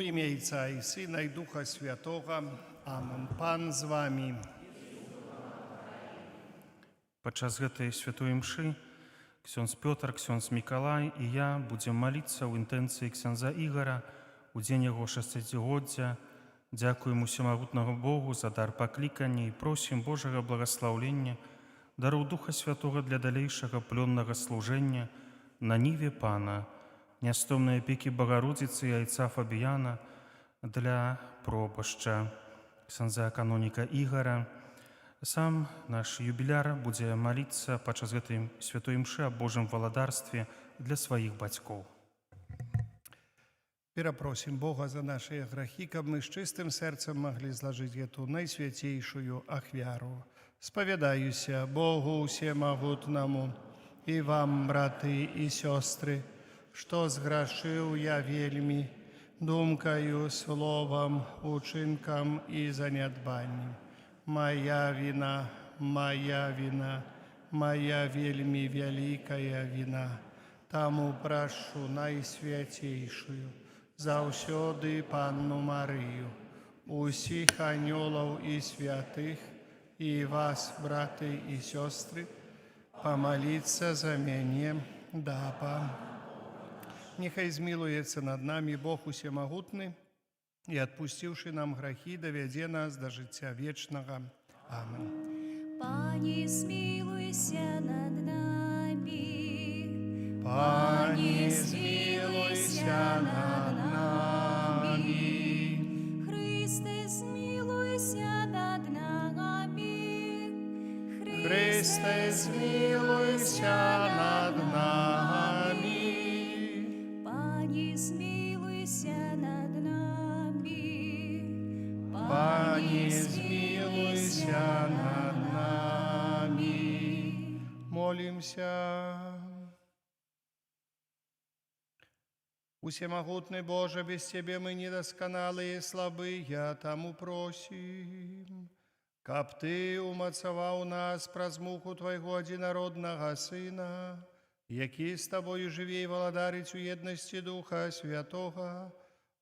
Во ім'я Отця і Сина, і Духа Святого. Амен. Пан з вами. Падчас гэтай святой імшы ксёндз Пётр, ксёндз Мікалай і я будзем маліцца ў інтэнцыі ксяндза Ігара у дзень яго 60-годдзя. Дзякуем усемагутнаму Богу за дар паклікання і просім Божага благаслаўлення, дароў Духа Святога для далейшага плённага служэння на ніве Пана, нястомнай апекі Багародзіцы і айца Фабіяна для пропашча ксяндза каноніка Ігара. Сам наш юбіляр будзе маліцца падчас гэтай святой імшы аб Божым валадарстве для сваіх бацькоў. Перапросім Бога за нашыя грахі, каб мы з чыстым сэрцам маглі злажыць гэту найсвяцейшую ахвяру. Спавядаюся Богу усемагутнаму і вам, браты і сёстры, што зграшыў я вельмі думкаю, словам, учынкам і занядбаннем. Моя вина, моя вина, моя вельмі вялікая вина. Таму прашу найсвяцейшую заўсёды Панну Марыю, усіх анёлаў і святых, і вас, браты і сёстры, памаліцца за мяне да Пана. Нехай змілуецца над намі Бог усемагутны і, адпусціўшы нам грахі, давядзе нас да жыцця вечнага. Амен. Пані, змілуйся над намі. Пані, змілуйся над намі. Христе, змілуйся над намі. Христе, змілуйся над намі. Пані, змілуйся над намі. Пані, змілуйся над намі. Молімся. Усемагутны Боже, без Цябе мы недасканалыя і слабыя, таму просім, каб Ты умацаваў нас праз муку Твайго адзінароднага Сына, які з Табою жыве і валадарыць у еднасці Духа Святога,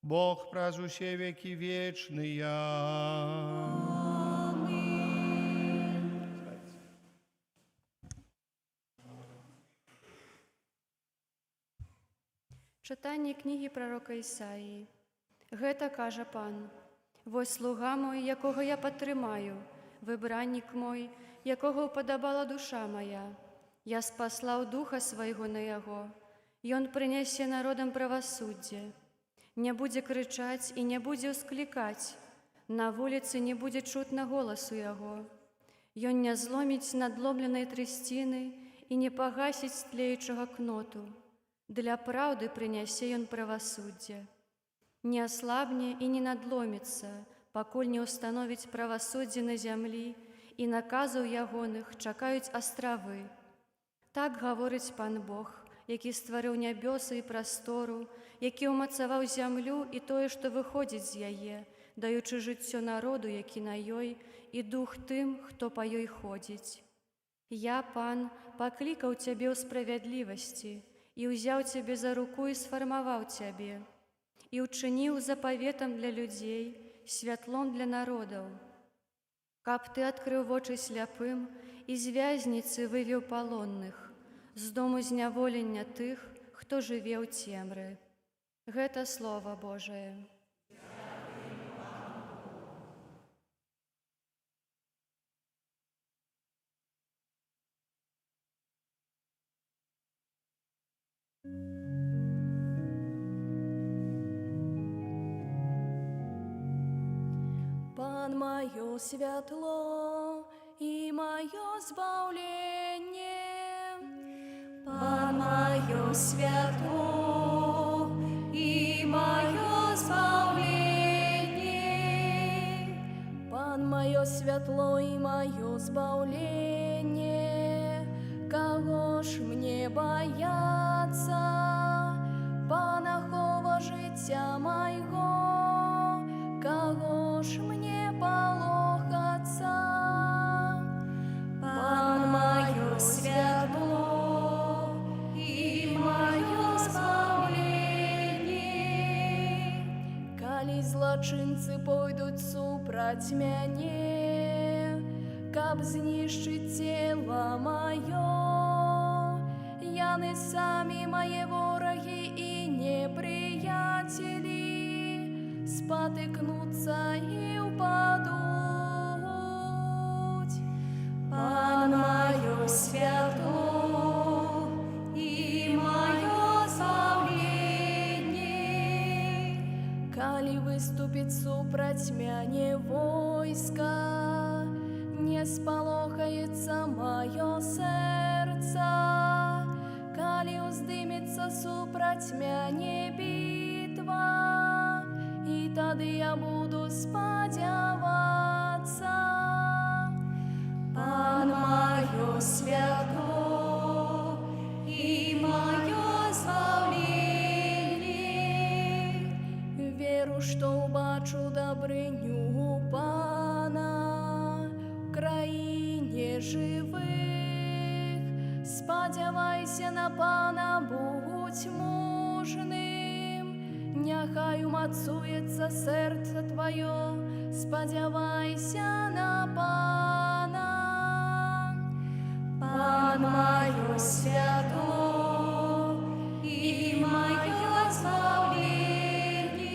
Бог праз усе векі вечныя. Чытанне кнігі прарока Ісаіі. Гэта кажа Пан: «Вось слуга мой, якога я падтрымаю, выбраннік мой, якога ўпадабала душа моя. Я спаслаў духа свайго на яго. Ён прынясе народам правасуддзе. Не будзе крычаць і не будзе ўсклікаць. На вуліцы не будзе чутна голасу яго. Ён не зломіць надломленай трысціны і не пагасіць тлеючага кноту. Для праўды прынясе ён правасуддзе. Не аслабне і не надломіцца, пакуль не ўстановіць правасуддзе на зямлі, і наказаў ягоных чакаюць астравы. Так гаворыць Пан Бог, які стварыў нябёсы і прастору, які ўмацаваў зямлю і тое, што выходзіць з яе, даючы жыццё народу, які на ёй, і дух тым, хто па ёй ходзіць. Я, Пан, паклікаў цябе ў справядлівасці, і ўзяў цябе за руку і сфармаваў цябе, і ўчыніў запаветам для людзей, святлом для народаў. Каб ты адкрыў вочы сляпым і з вязніцы вывеў палонных, з дому зняволення тых, хто жыве ў цемры». Гэта Слова Божае. Пан маё святло і маё збаўленне. Пан маё святло і маё збаўленне. Пан маё святло і маё збаўленне. Каго ж мне баяцца? Панахова жыцця майго. Каго ж мне палохацца? Пан маё святло і маё збаўленне. калі злачынцы пойдуць супраць мяне, каб знішчыць цела маё. Яны самі мае ворагі і непрыяцелі, спатыкнуцца і ўпадуць. Пан маё святло і маё слаўленне, калі выступіць супраць мяне войска, не спалохаецца маё сэрца, калі ўздымецца супраць мяне бітва, і тады я буду спадзявацца. Пан маё святло і маё слаўленне, веру, што ўбачу дабрыню Пана в краіне жывых. Спадзявайся на Пана, будь мужным, няхай умацуецца сэрца тваё, спадзявайся на Пана. Пан маё святло і маё слаўленне.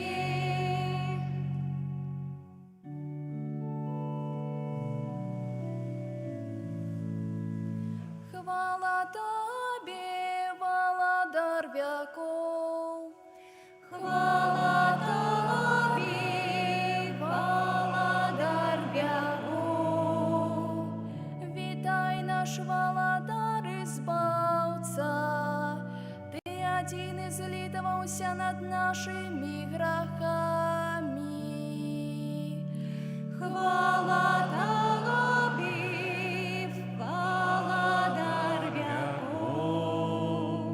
Хвала Табе, валадар вякоў, хвала Табе, валадар вякоў. Вітай наш валадар і збаўца, Ты адзіны злітаваўся над нашымі грахамі. Хвала Табе, валадар вякоў.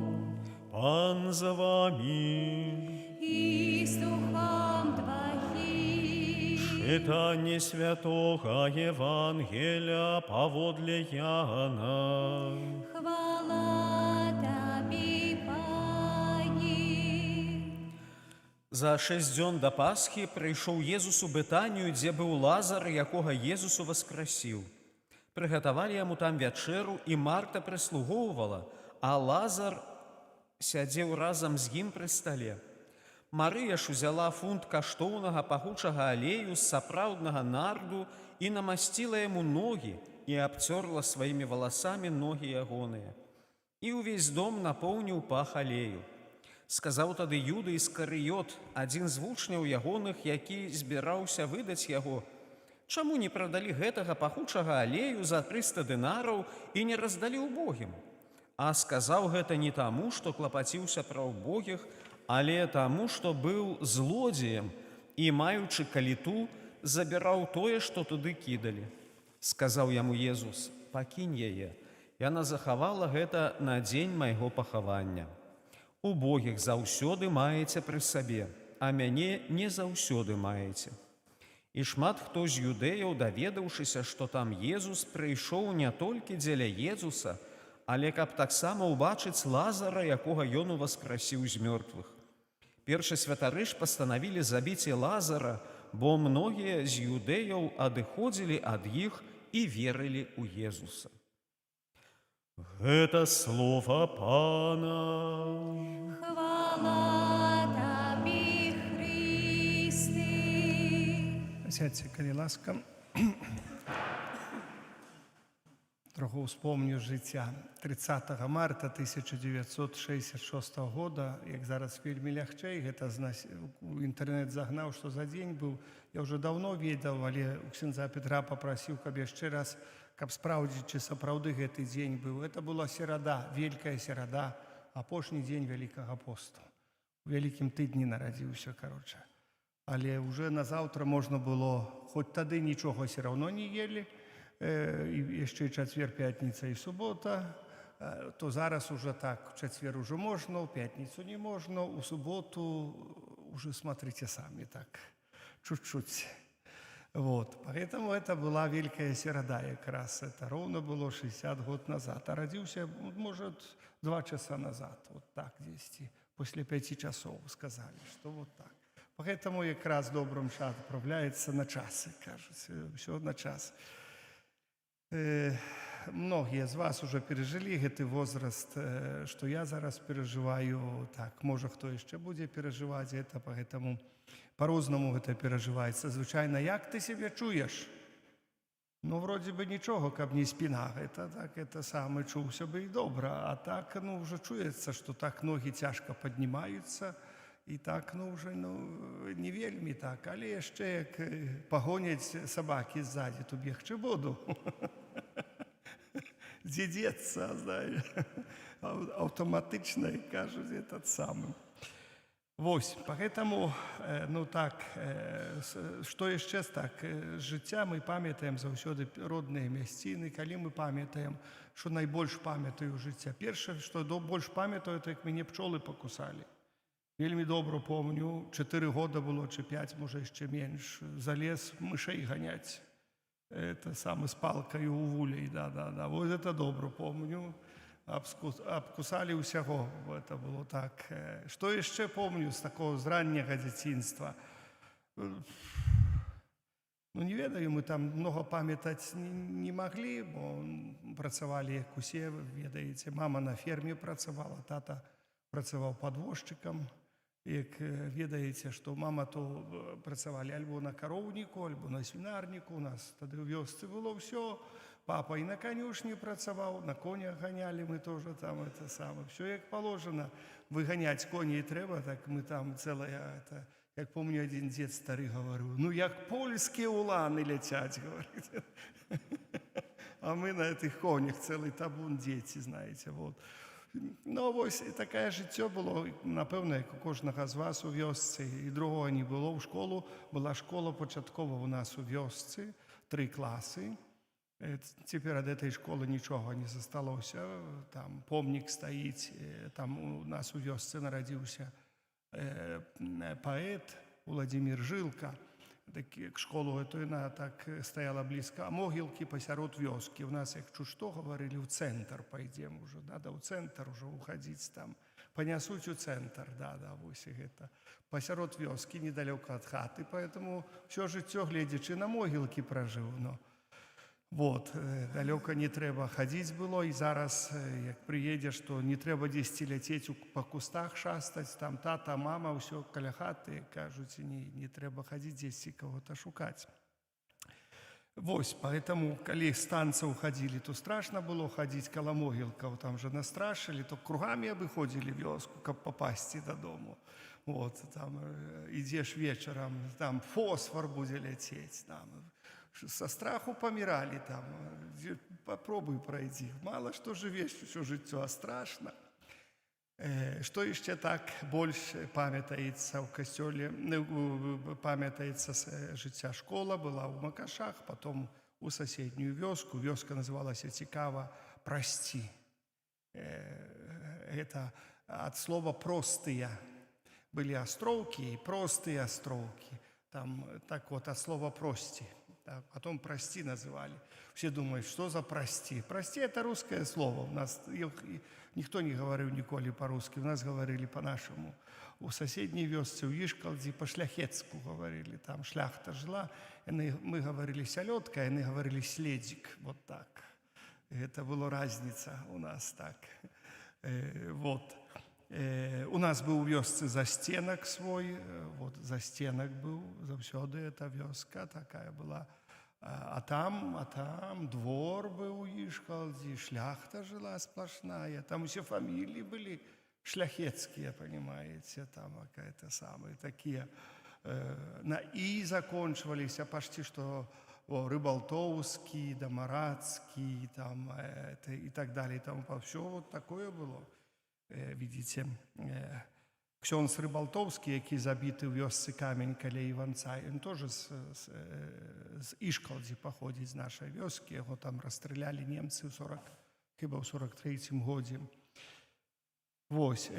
Пан за вами. І з духом Твоїм. Читание святого Евангелия поводле Яна. Хвала Табі, Пані. За 6 дзён да Пасхі прыйшоў Езус у Бетанію, дзе быў Лазар, якога Езус уваскрасіў. Прыгатавалі яму там вячэру, і Марта прыслугоўвала, а Лазар сядзеў разам з ім пры стале. Марыя ж узяла фунт каштоўнага пахучага алею з сапраўднага нарду і намасціла яму ногі і абцёрла сваімі валасамі ногі ягоныя. І ўвесь дом напоўніў пах алею. Сказаў тады Юда Іскарыёт, адзін з вучняў ягоных, які збіраўся выдаць яго: «Чаму не прадалі гэтага пахучага алею за 300 дынараў і не раздалі ўбогім?» А сказаў гэта не таму, што клапаціўся пра ўбогіх, але таму, што быў злодзеем і, маючы каліту, забіраў тое, што туды кідалі. Сказаў яму Езус: «Пакінь яе, яна захавала гэта на дзень майго пахавання. Убогіх заўсёды маеце пры сабе, а мяне не заўсёды маеце». І шмат хто з юдэяў, даведаўшыся, што там Езус, прыйшоў не толькі дзеля Езуса, але каб таксама ўбачыць Лазара, якога ён уваскрасіў з мёртвых. Першы святары ж пастанавілі забіць і Лазара, бо многія з юдэяў адыходзілі ад іх і верылі ў Езуса. Гэта слова Пана. Хвала Табі, Христе. Сядьте, калі ласка. Троху успомню жыцця. 30 марта 1966 года, як зараз вельмі лягчэй, гэта у інтэрнэт загнаў, што за дзень быў. Я ўжо даўно ведаў, але у ксяндза Петра папрасіў, каб яшчэ раз, каб спраўдзіць, ці сапраўды гэты дзень быў. Это была серада, вялікая серада, апошні дзень Вялікага посту. У вялікім тыдні нарадзіўся, кароча. Але ўжо назаўтра можна было, хоць тады нічога все равно не елі, і яшчэ чацвер, пятніца і субота, то зараз уже так, в чацвер уже можна, у пятніцу не можна, у суботу уже смотрите сами так, чуть-чуть. Вот. Поэтому это была Великая Середа как раз. Это ровно было 60 год назад. А родился, может, 2 часа назад. Вот так, 10. После 5 часов сказали, что вот так. Поэтому якраз добрым час отправляется на часы, кажется, все на час. Многие из вас уже пережили гэты возраст, что я зараз переживаю. Так, може, хто ще буде переживати это, поэтому по-разному это переживається. Звичайно, як ти себе чуєш? Ну, вроде бы ничего, как не спина. Это так, это самое, чувся бы и добро. А так, ну, уже чуется, что так ноги тяжко поднимаются. И так, ну, уже, ну, не вельми так. Але jeszcze як погонять собаки сзади, то бегче буду. Где деться, знаешь, автоматично, кажуть, этот самый. Вось, поэтому, ну так, што яшчэ так, жыцця мы памятаем заўсёды родныя мясціны, калі мы памятаем, што найбольш памятаю жыцця. Першае, што больш памятаю, то як мяне пчолы пакусалі. Вельмі добра помню, 4 года было, чи 5, можа яшчэ менш, залез мышэй ганяць. Это саме з палкаю у вулей, да. Вот это добра помню. Обкусали усяго, это было так. Што яшчэ помню з такого з ранняга дзяцінства? Ну, не ведаю, мы там много памятаць не маглі, бо працавалі як усе, ведаеце. Мама на ферме працавала, тата працаваў падвозчыкам. Як ведаеце, што мама то працавалі альбо на кароўніку, альбо на свінарніку. У нас тады ў вёсцы было ўсё. Папа и на конюшне працаваў, на конях гонялі мы тоже там это самое. Все як положено. Выгонять коней трэба, так мы там целая, это, как помню, один дед старый говорил, ну як польские уланы летять, говорит. А мы на этих конях целый табун дети, знаете, вот. Ну, ось таке життя було, напевно, як у кожного з вас у вёсці, і другого не було. В школу була школа початкова у нас у вёсці, 3 класи. Теперь от этой школы ничего не засталося. Там помник стоит, там у нас у вёсцы народился поэт Владимир Жилка. Так, к школу эту она так стояла близко. А могилки посярод вёски. У нас, як чуть что, говорили, в центр пойдем уже. Надо в центр уже уходить там. Понесуть у центр, да, вот это. Посярод вёски, недалеко от хаты. Поэтому все життя, глядячи на могилки, прожил. Но вот, далеко не треба ходить было, и зараз, як приедешь, то не треба десь лететь по кустах шастать, там тата, мама, все каля хаты, кажуть, не треба ходить десь кого-то шукать. Вось, поэтому, коли с танца уходили, то страшно было ходить коло могилков, там же настрашили, то кругами обыходили вёску, как попасть до дому. Вот, там идешь вечером, там фосфор будет лететь, там, со страху помирали там, попробуй пройти. Мало что живешь, все життя, а страшно. Что еще так больше памятается в костеле, памятается с життя школа, была в Макашах, потом у соседнюю вёску. Вёска называлась цікаво «Прости». Это от слова «простые». Были островки и простые островки. Там так вот от слова «прости». Да, потом «прости» называли. Все думают, что за «прости». «Прости» — это русское слово. У нас никто не говорил николи по-русски. У нас говорили по-нашему. У соседней вёсцы, у Ишкалдзи, по-шляхетску говорили. Там шляхта жила. Мы говорили «селедка», они говорили «следик». Вот так. Это была разница у нас так. Вот. У нас был у вёсцы застенок свой, вот застенок был, завсёды эта вёска такая была. А там двор был у Ишкалдзи, шляхта жила сплошная, там все фамилии были шляхетские, понимаете, там какая-то самые такие. На «и» закончивались, а почти что Рыболтовский, Домарадский, там, и так далее, там все вот такое было. Widzicie, ksiądz Rybалтовский, який забитий в вёсцы Камень каля Іванца, він теж з Ішкалдзі походить, з нашої вёски. Його там розстріляли німці хіба в 43-му годі. Вось,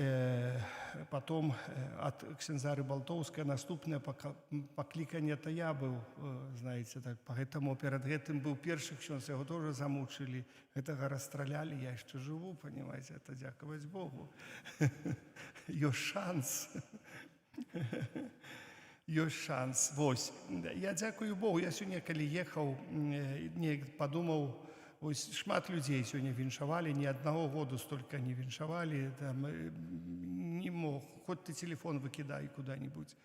потом от ксенза Рыбалтовского наступное покликание то я был, знаете, так, поэтому перед гэтым был першы ксенз, его тоже замучили, этого расстреляли, я еще живу, понимаете, это дяковать Богу. Есть шанс. ёсць шанс. Вось. Я дзякую Богу. Я сёння, калі ехаў, падумаў, вось шмат людзей сёння віншавалі, ні аднаго году столькі не віншавалі. Там, не мог, хоць ты телефон выкідай куды-нибудь.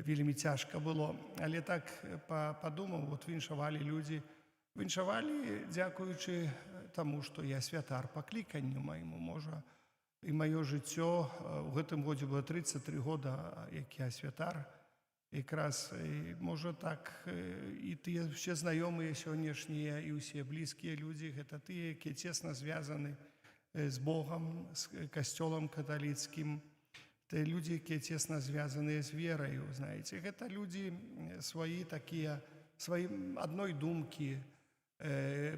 Вельмі цяжка было. Але так падумаў, вот віншавалі людзі. Віншавалі, дзякуючы таму, што я святар па кліканню майму, можа. І маё жыццё ў гэтым годзе было 33 года, як я святар. Якраз, можа, так, і тыя ўсе знаёмыя сённяшнія, і ўсе блізкія людзі, гэта тыя, якія цесна звязаны з Богам, з касцёлам каталіцкім. Те людзі, якія цесна звязаныя з вераю, знаеце. Гэта людзі свае такія, свае адной думкі,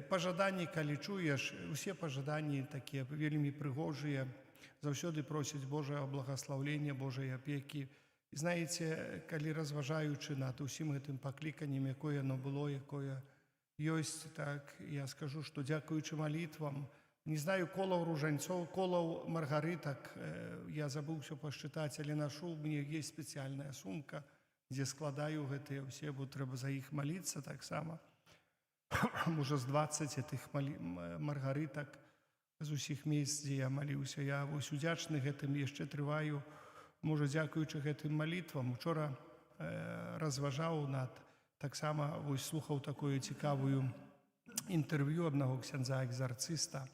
пажаданні, калі чуеш, усе пажаданні такія вельмі прыгожыя, заўсёды просяць Божае благаслаўлення, Божай апекі. І знаеце, калі разважаючы над усім гэтым пакліканнем, якое яно было, якое ёсць, так, я скажу, што дзякуючы малітвам, не знаю колаў ружанцоў, колаў маргарытак, я забыўся пашчытаць, але нашу, у мяне ёсць спецыяльная сумка, дзе складаю гэтыя ўсе, бо трэба за іх маліцца таксама. Можа, з 20 тых маргарытак з усіх месц, дзе я маліўся. Я вось удзячны гэтым, яшчэ трываю, можа, дзякуючы гэтым малітвам. Учора разважаў над, таксама вось слухаў такую цікавую інтэрв'ю аднаго ксяндза-экзарцыста,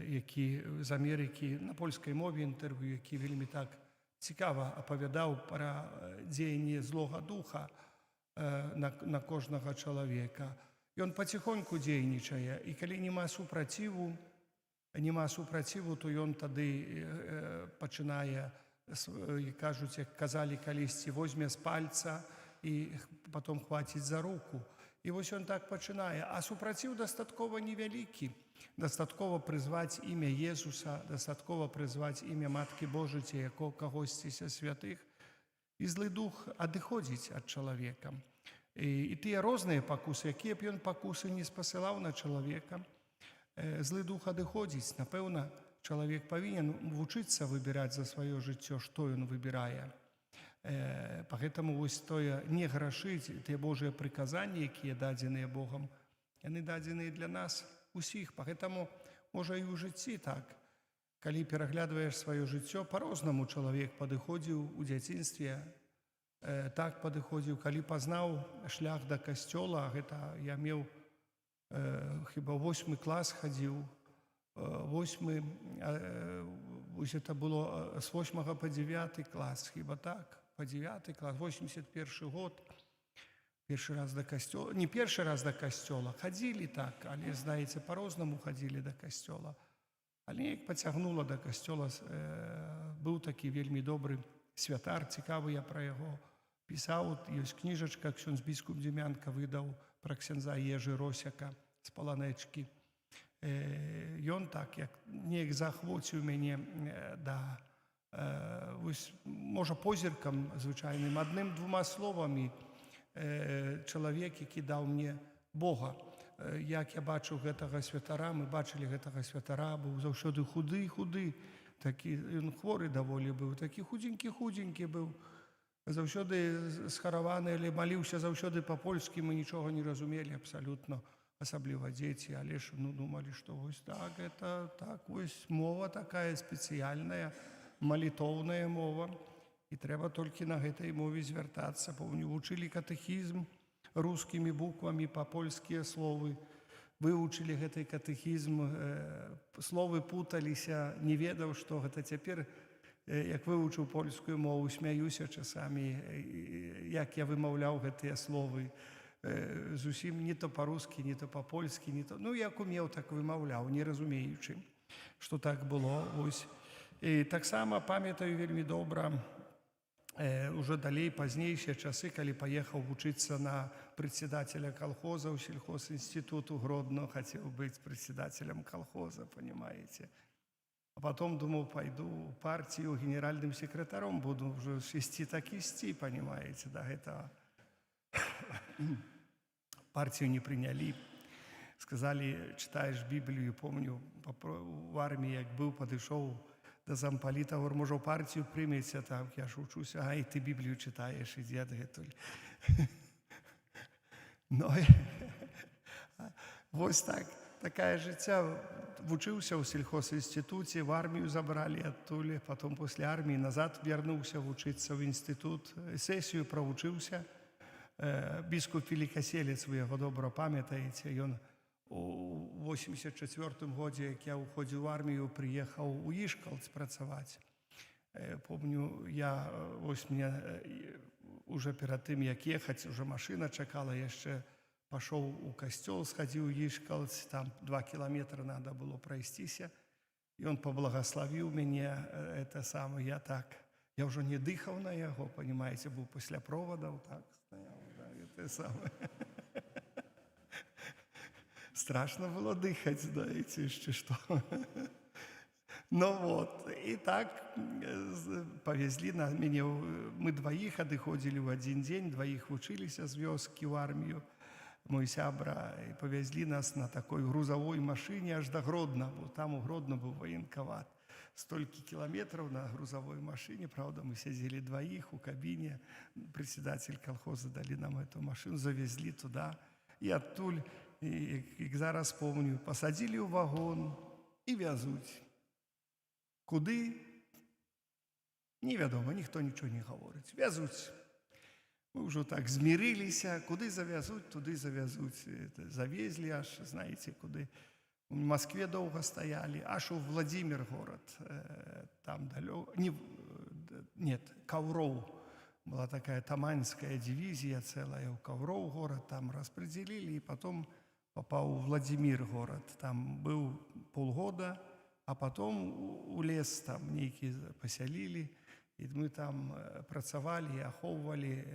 які з Амерыкі, на польскай мове інтэрв'ю, які вельмі так цікава апавядаў пра дзеянне злога духа на кожнага чалавека. Ён паціхоньку дзейнічае, і калі няма супраціву, то ён тады пачынае, кажуць, як казалі калісьці, возьме з пальца і потом хваціць за руку. І вось ён так пачынае. А супраціў дастаткова невялікі. Дастаткова прызваць імя Езуса, дастаткова прызваць імя Маткі Божай ці кагосьці са святых. І злы дух адыходзіць ад чалавека. І тыя розныя пакусы, якія б ён пакусы не спасылаў на чалавека, злы дух адыходзіць. Напэўна, чалавек павінен вучыцца выбіраць за сваё жыццё, што ён выбірае. Пагэтаму вось тое не грашыць, тыя Божыя прыказанні, якія дадзеныя Богам, яны дадзеныя для нас усіх. Пагэтаму, можа, і ў жыцці так. Калі пераглядваеш сваё жыццё, па-рознаму чалавек падыходзіў у дзяцінстве, так падыходзіў, калі пазнаў шлях да касцёла, гэта я меў, хіба 8 клас хадзіў, 8, вось это было з 8 па 9 клас, хіба так, па 9 клас, 81 год, першы раз да касцёла, не першы раз да касцёла, хадзілі так, але, знаеце, па-рознаму хадзілі да касцёла. Але як пацягнула да касцёла, быў такі вельмі добры святар, цікавы я пра яго пісаў, ёсць кніжачка, ксёндз біскуп Дзімянка выдаў пра ксяндза Ежы Росяка з Паланэчкі. Ён так, як неяк заахвоціў мяне да, можа, позіркам звычайным, адным-двума словамі чалавек, які даў мне Бога. Як я бачыў гэтага святара, мы бачылі гэтага святара, быў заўсёды худы, такі, ён хворы даволі быў, такі худзенькі быў, заўсёды схараваны, але маліўся заўсёды па-польскі, мы нічога не разумелі абсалютна. Асабліва дзеці, але ж думалі, што вось так, это так, вось мова такая спецыяльная, малітоўная мова, і трэба толькі на гэтай мове звяртацца. Помню, вучылі катэхізм рускімі буквамі, па-польскія словы, вывучылі гэты катэхізм, словы путаліся, не ведаў, што гэта цяпер, як вывучыў польскую мову, смяюся часамі, як я вымаўляў гэтыя словы, зусім не то па-рускі, не то па-польскі, не то, ну, як умеў, так вымаўляў, не разумеючы, што так было. Вось. І таксама памятаю вельмі добра, уже далей, пазнейшыя часы, калі паехаў вучыцца на прадседателя калхоза ў сельхозінстытуту Гродно, хацеў быць прадседателем калхоза, понимаете. А потом думаў, пайду ў партію, генеральным секретаром буду уже ісці так ісці, понимаете, да гэтага. Партію не прынялі. Сказалі, чытаеш Біблію, помню, у арміі, як быў, падышоў до замполіта, говорю, може, в партію прийметься, так, я ж учуся, а і ти Біблію читаєш, і дід гетуль. Ну, ось так, таке життя. Вчився у сільхозінституті, в армію забрали оттуда, потім після армії назад вернувся вчитися в інститут, сесію провчився. Біскуп Великоселець, ви його добре пам'ятаєте, він у 84-му році, як я уходив в армію, приїхав у Ішкалц працювати. Помню, ось мене уже перед тим, як їхати, вже машина чекала, я ще пішов у костел, сходив у Ішкалц, там 2 кілометри треба було пройтися, і він поблагословив мене, я вже не дихав на його, розумієте, був після проводів, так стояв, те саме. Страшно было дыхать, знаете, что. Ну вот, и так повезли меня, мы двоих отходили в один день, двоих учились с вёски в армию, мой сябра, и повезли нас на такой грузовой машине аж до Гродно, там у Гродно был военкомат. Столько километров на грузовой машине, правда, мы сидели двоих в кабине, председатель колхоза дали нам эту машину, завезли туда, и оттуда, як зараз пам'ятаю, посадили у вагон і везуть. Куди? Невідомо, ніхто нічого не говорить. Везуть. Ми вже так змирилися, куди завезуть, туди завезуть. Завезли аж, знаєте, куди. В Москве довго стояли, аж у Владимир город. Там далеко. Нет, Ковров. Была такая Таманская дивизия целая, у Ковров город, там распределили, и потом попал в Владимир город. Там был полгода, а потом у лес там некие поселили, и мы там працевали, аховывали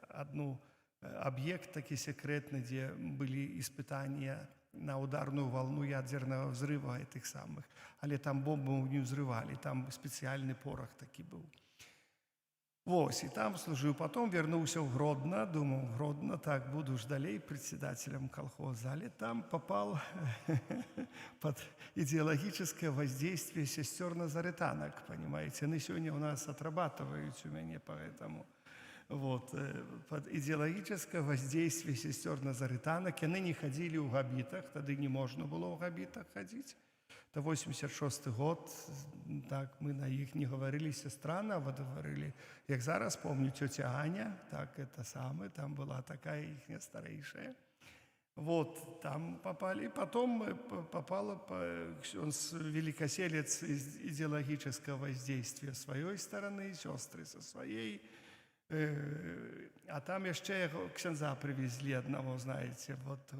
одну объект такой секретный, где были испытания на ударную волну ядерного взрыва этих самых. Але там бомбу не взрывали, там специальный порох такой был. Ось, и там служил. Потом вернулся в Гродно, думал, в Гродно, так, буду ж далей председателем колхоза. Але там попал под идеологическое воздействие сестер назаретанок, понимаете. Они сегодня у нас отрабатывают у меня, поэтому вот, под идеологическое воздействие сестер назаретанок. Они не ходили в габитах, тогда не можно было в габитах ходить. Это 86-й год, так, мы на их не говорили сестра, а говорили, як зараз помню, тетя Аня, так, это самое, там была такая их старейшая. Вот, там попали, потом попало Великоселец из идеологического воздействия с своей стороны, сестры со своей, а там еще ксенза привезли одного, знаете, вот,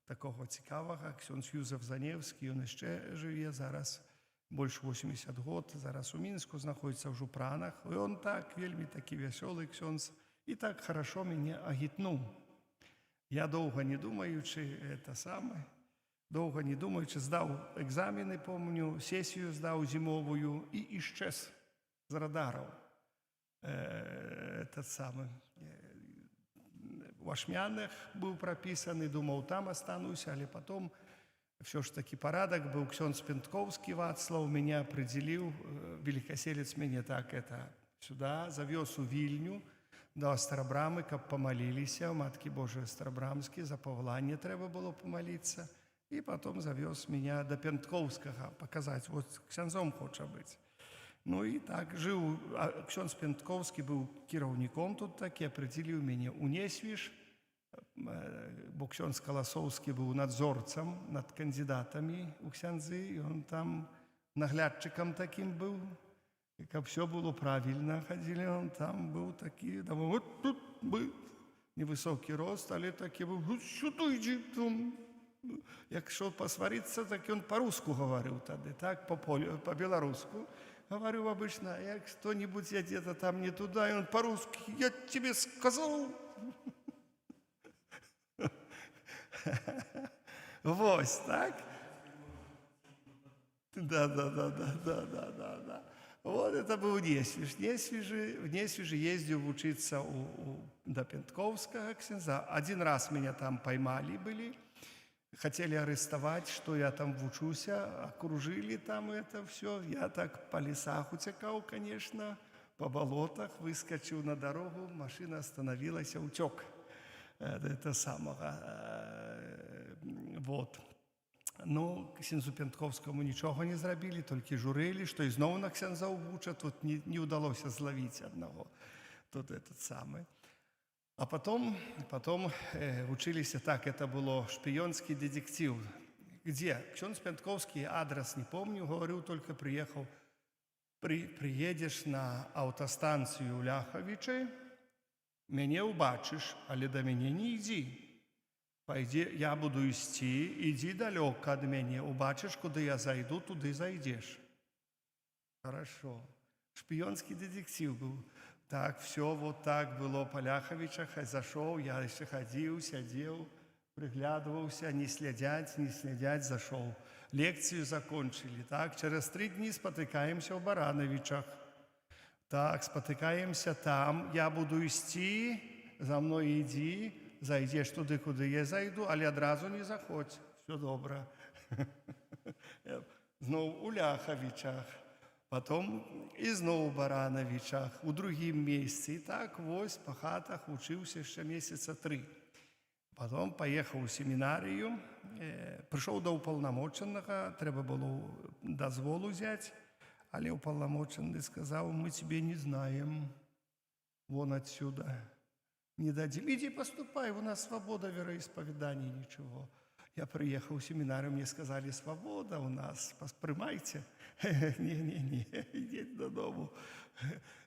такого цікавого, ксьонз Юзеф Заневський, він ще живе зараз, більше 80 років, зараз у Мінську знаходиться в Жупранах. І він так, вельми такий веселий ксьонз, і так хорошо мене агітнув. Я довго не думаючи, довго не думаючи, здав екзамени, пам'ятаю, сесію здав зимову і іщез з радарів. Этот самый. В Ашмянах был прописан, и думал, там останусь, але потом все ж таки порядок был. Ксенц Пентковский Вацлав меня определил, Великоселец меня так сюда завез у Вильню, до Острабрамы, как помолились, у Матки Божией Острабрамской, за Павлане треба было помолиться, и потом завез меня до Пентковского, показать, вот ксензом хочет быть. Ну и так жил, ксенц Пентковский был кіраўніком тут так, и определил меня у Несвіж, бо ксенц Колосовский был надзорцем над кандидатами у ксензы, и он там наглядчиком таким был, и как все было правильно, ходили, он там был такой, вот тут был невысокий рост, але такий был, вот сюда иди, якщо посвариться, так он по-русски говорил тогда, так, по-белорусски. Говорю обычно, як кто-нибудь я где-то там не туда, и он по-русски, я тебе сказал. Вось, так? Да. Вот это был Несвіж. В Несвіже ездил учиться до Пентковского ксенза. Один раз меня там поймали были. хотели арестовать, что я там вучуся, окружили там это все. Я так по лесах утекал, конечно, по болотах, выскочил на дорогу, машина остановилась, утек. Это самого. Вот. Ну, ксензу Пентковскому нічого не зрабілі, толькі журылі, што ізноў на ксенза ўвуча, тут не ўдалося злавіць аднаго. Тут этот самый. А потом учились так, это было шпионский детектив. Где? Ксенз Пентковский, адрес не помню, говорил, только приехал. Приедешь на автостанцию у Ляховичей, меня убачишь, але до меня не иди. Пойди, я буду идти, иди далеко от меня, убачишь, куда я зайду, туда зайдешь. Хорошо. Шпионский детектив был. Так, все вот так было по Ляховичах. Зашел, я еще ходил, сидел, приглядывался, не следять, зашел. Лекцию закончили. Так, через 3 дня спотыкаемся в Барановичах. Так, спотыкаемся там. Я буду идти, за мной иди, зайдешь туди, куди я зайду, але одразу не заходь. Все добре. Знову у Ляховичах. Потом і знову у Барановичах, у другім місці. І так ось по хатах учився ще місяця 3. Потім поїхав у семінарію, прийшов до уполномоченого, треба було дозволу взяти, але уполномочений сказав, ми тебе не знаємо, вон отсюда, не дадим. Иди поступай, у нас свобода вероисповедания, ничего. Я приехал в семинарию, мне сказали, свобода у нас, приймайте. Не, идите додому.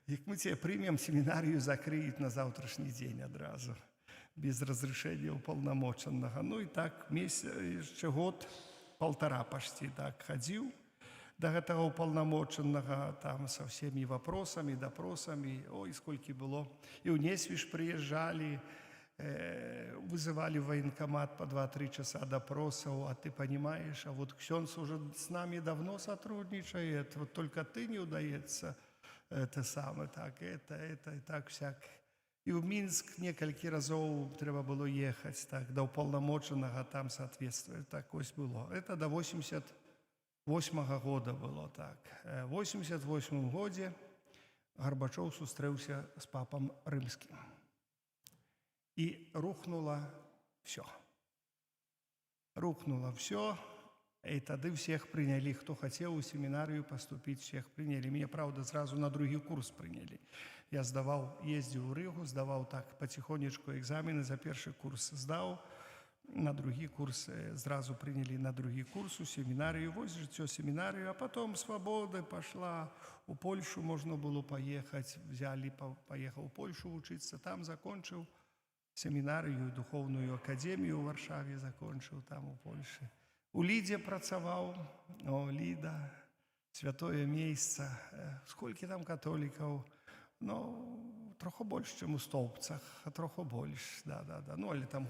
Як мы тебя примем, семинарию закриют на завтрашний день одразу, без разрешения уполномоченного. Ну и так еще год, 1,5 почти так ходил до этого уполномоченного, там со всеми вопросами, допросами, ой, сколько было. И у Несвиш приезжали, вызывали в военкомат по 2-3 часа допросов, а ты понимаешь, а вот Ксенц уже с нами давно сотрудничает, вот только ты не удается, это самое, так, это, и так всяк. И в Минск несколько разов треба было ехать, так, до уполномоченного там соответствует, так ось было. Это до 88 года было так. В 88 году Горбачев сустрэўся с папом римским. И рухнуло все. Рухнуло все, и тогда всех приняли, кто хотел в семинарию поступить, всех приняли. Меня, правда, сразу на другой курс приняли. Я ездил в Ригу, сдавал так потихонечку экзамены, за первый курс сдал, на другий курс сразу приняли на другий курс у семинарию, вот же все семинарию, а потом свобода пошла, у Польшу можно было поехать, взяли, поехал в Польшу учиться, там закончил семинарию, духовную академию в Варшаве закончил, там у Польши. У Лиде працавал, Лида, святое место, сколько там католиков, ну, трохи больше, чем у Столбцах, трохи больше, да. Ну, але там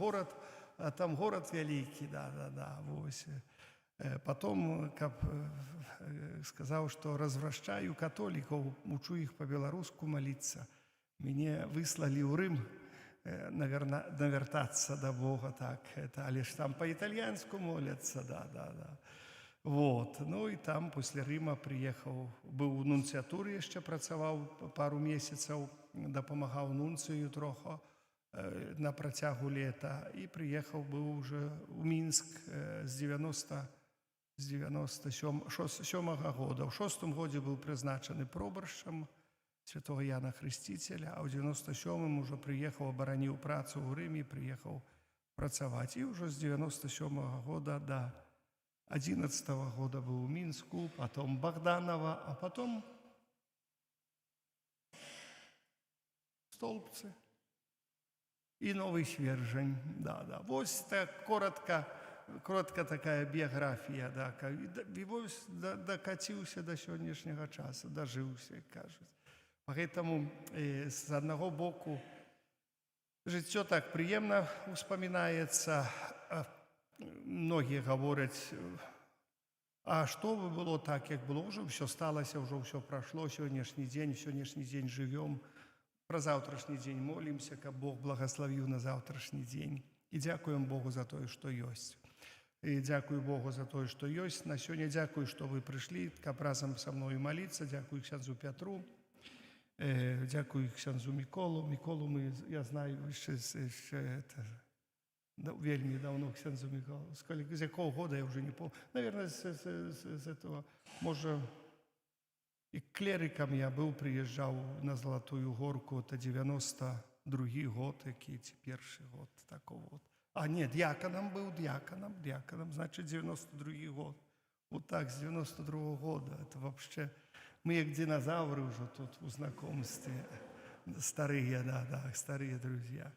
город великий, да, вось. Потом сказал, что развращаю католиков, учу их по-белорусски молиться. Меня выслали в Рим, навертаться до Бога, так, это, але ж там по-итальянски молятся, да. Вот, ну и там после Рима приехал, был у нунциатуры еще працавал пару месяцев, допомагал нунцию трохи на протягу лета, и приехал был уже в Минск с 97 года. В 6 году был призначен проборщем святого Яна Хрестителя, а в 97-м уже приехал, оборонил працу в Риме, приехал працавать. И уже с 97 года до 11 года был в Минску, потом Богданова, а потом Столбцы и Новый Свержень. Да. Вот так коротко такая биография, да. Его докатился до сегодняшнего часа, дожился, кажется. Поэтому с одного боку життя так приємно вспоминається. Многие говорят, а что бы было так, как было, уже все сталося, уже все прошло, сегодняшний день живем, про завтрашний день молимся, как Бог благословил на завтрашний день. И дякуем Богу за то, что есть. І дзякую Богу за тое, што ёсць. На сёння дзякую, што вы прыйшлі, каб разам са мною маліцца. Дзякую ксяндзу Пятру. Дзякую ксяндзу Міколу. Міколу я знаю яшчэ вельмі давно ксяндзу Міколу. З якого года я вже не помню. Наверное, з этого. Можа, і клерикам я быў, прыязджаў на Золотую Горку. Это 92-й год, які ці першы год такого вот. А, нет, дьяконом был, дьяконом, значит, 92-й год. Вот так, с 92-го года. Это вообще, мы как динозавры уже тут в знакомстве. Старые, да, старые друзья.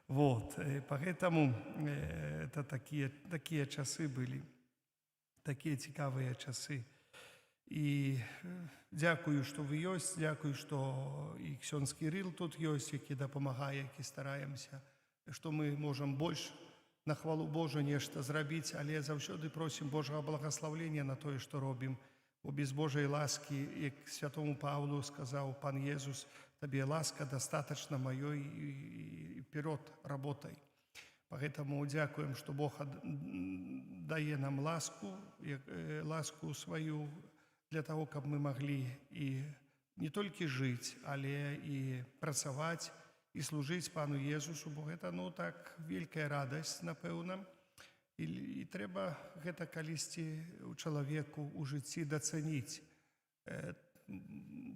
Вот, поэтому это такие часы были, такие цікавые часы. І дякую, што вы ёсць, дзякую, што і ксёндз Кірыл тут ёсць, які дапамагае, які стараемся, што мы можам больш на хвалу Божу нешта зрабіць, але заўсёды просім Божага благаслаўлення на тое, што робім. Бо без Божай ласкі, як святому Павлу сказаў пан Езус, табе ласка дастатачна маёй і вперед работай. Поэтому дзякуем, што Бог дае нам ласку сваю, для того, каб мы маглі і не толькі жыць, але і працаваць, і служыць пану Езусу, бо гэта, так, вялікая радасць, напэўна. І трэба гэта калісьці у чалавеку у жыцці дацаніць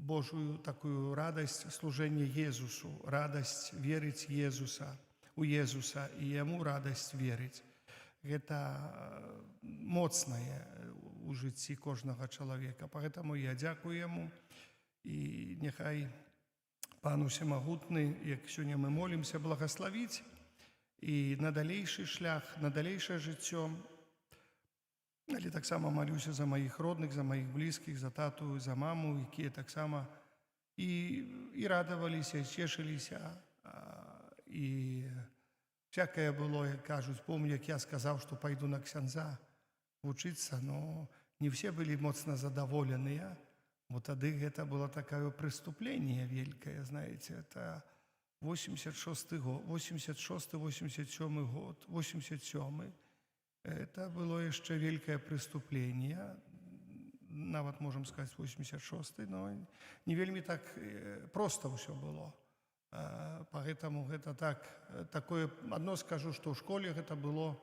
Божую такую радасць служэння Езусу, радасць верыць у Езуса і яму радасць верыць. Гэта моцнае у жыцці кожнага чалавека. Поэтому я дзякую яму і няхай Пан Усемагутны, як сёння мы молімся, благаславіць і на далейшы шлях, на далейшае жыццё. Але таксама малюся за маіх родных, за маіх блізкіх, за тату, за маму, якія таксама і радаваліся, і цешыліся, і всякае было, як кажуць. Помню, як я сказаў, што пайду на ксяндза вучыцца, но не все былі моцна задаволеныя. Вот тады гэта было такое преступление великое, знаете, это 86-й год, 86-87 год, 87-й. Это было еще великое преступление, нават можем сказать 86-й, но не вельми так просто все было. Поэтому это такое, одно скажу, что в школе это было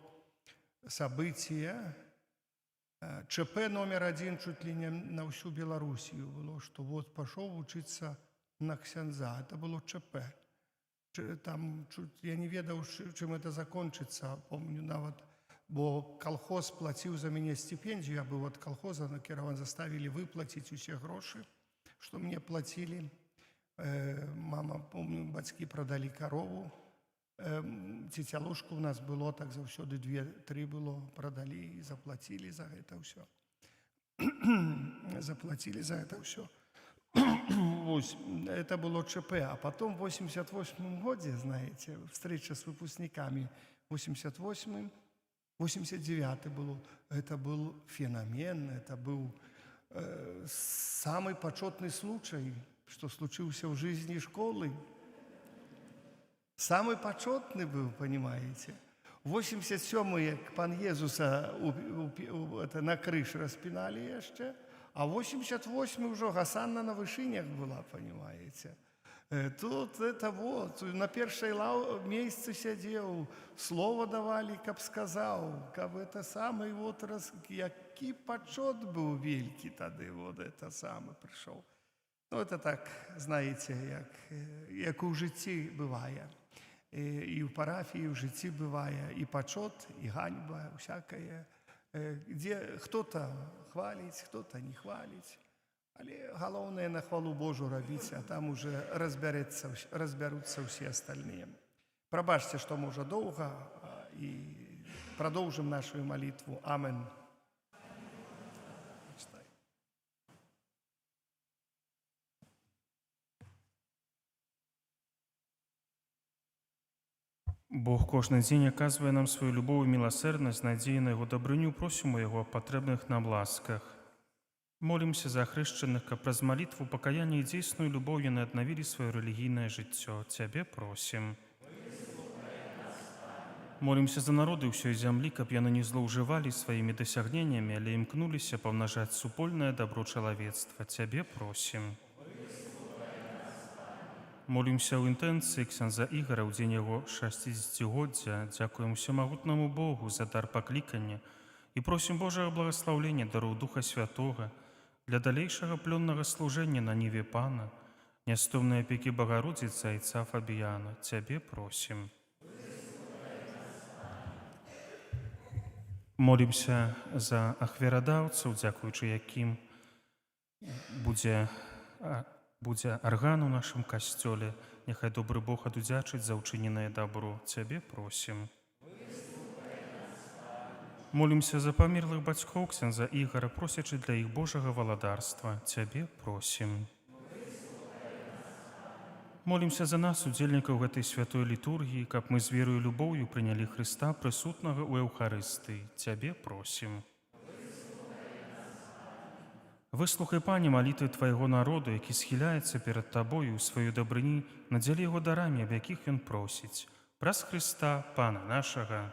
событие, ЧП номер 1 чуть ли не на всю Белоруссию было, что вот пошел учиться на ксяндза. Это было ЧП. Там я не ведал, чем это закончится. Помню, нават, бо колхоз платил за меня стипендию. Я был от колхоза накіраван, заставили выплатить все гроши, что мне платили. Мама, помню, бацькі продали корову. Цецялушку у нас было, так заўсёды 2-3 было, продали и заплатили за это все. Заплатили за это все. Это было ЧП. А потом в 88-м году, знаете, встреча с выпускниками, 88-м, 89-й было, это был феномен, это был самый почетный случай, что случился в жизни школы. Самый почетный был, понимаете. 87-й, як пан Езуса на крыш распинали еще, а 88-й уже Гасанна на вышинях была, понимаете. Тут это вот, на першей месяце сидел, слово давали, каб сказал, каб это самый вот раз, який почет был великий тады, вот это самый пришел. Ну, это так, знаете, як у житті бывае. І в парафії, в житті бывае і пачот, і ганьба, всякое. Где кто-то хвалить, кто-то не хвалить. Але галоўнае на хвалу Божу робіць, а там уже разбяруцца все остальные. Прабачце, што можа доўга, і продолжим нашу молитву. Амен. Бог кожны дзень аказвае нам сваю любоў і міласэрнасць, надзеі на яго дабрыню, просім у яго патрэбных нам ласках. Молімся за хрышчаных, каб праз малітву пакаяння і дзейсную любоў яны аднавілі сваё рэлігійнае жыццё. Цябе просім. Молімся за народы ўсёй зямлі, каб яны не злоўжывалі сваімі дасягненнямі, але імкнуліся памнажаць супольнае дабро чалавецтва. Цябе просім. Молімся ў інтэнцыі ксяндза Ігара ў дзень яго 60-годдзя. Дзякуем усемагутнаму Богу за дар паклікання і просім Божага благаслаўлення, дару Духа Святога для далейшага плённага служэння на ніве Пана, нястомнай апекі Багародзіцы айца Фабіяна. Цябе просім. Молімся за ахвярадаўцаў, дзякуючы якім будзе арган у нашым касцёле. Няхай добры Бог адудзячыць за ўчыненае дабро. Цябе просім. Молімся за памерлых бацькоў ксяндза Ігара, просячы для іх Божага валадарства. Цябе просім. Молімся за нас, удзельнікаў гэтай святой літургіі, каб мы з верою і любоўю прынялі Хрыста, прысутнага ў Эўхарыстыі. Цябе просім. Выслухай, Пане, малітвы Твайго народу, які схіляецца перад Табою ў сваёй дабрыні, надзялі яго дарамі, аб якіх ён просіць. Праз Хрыста, Пана нашага.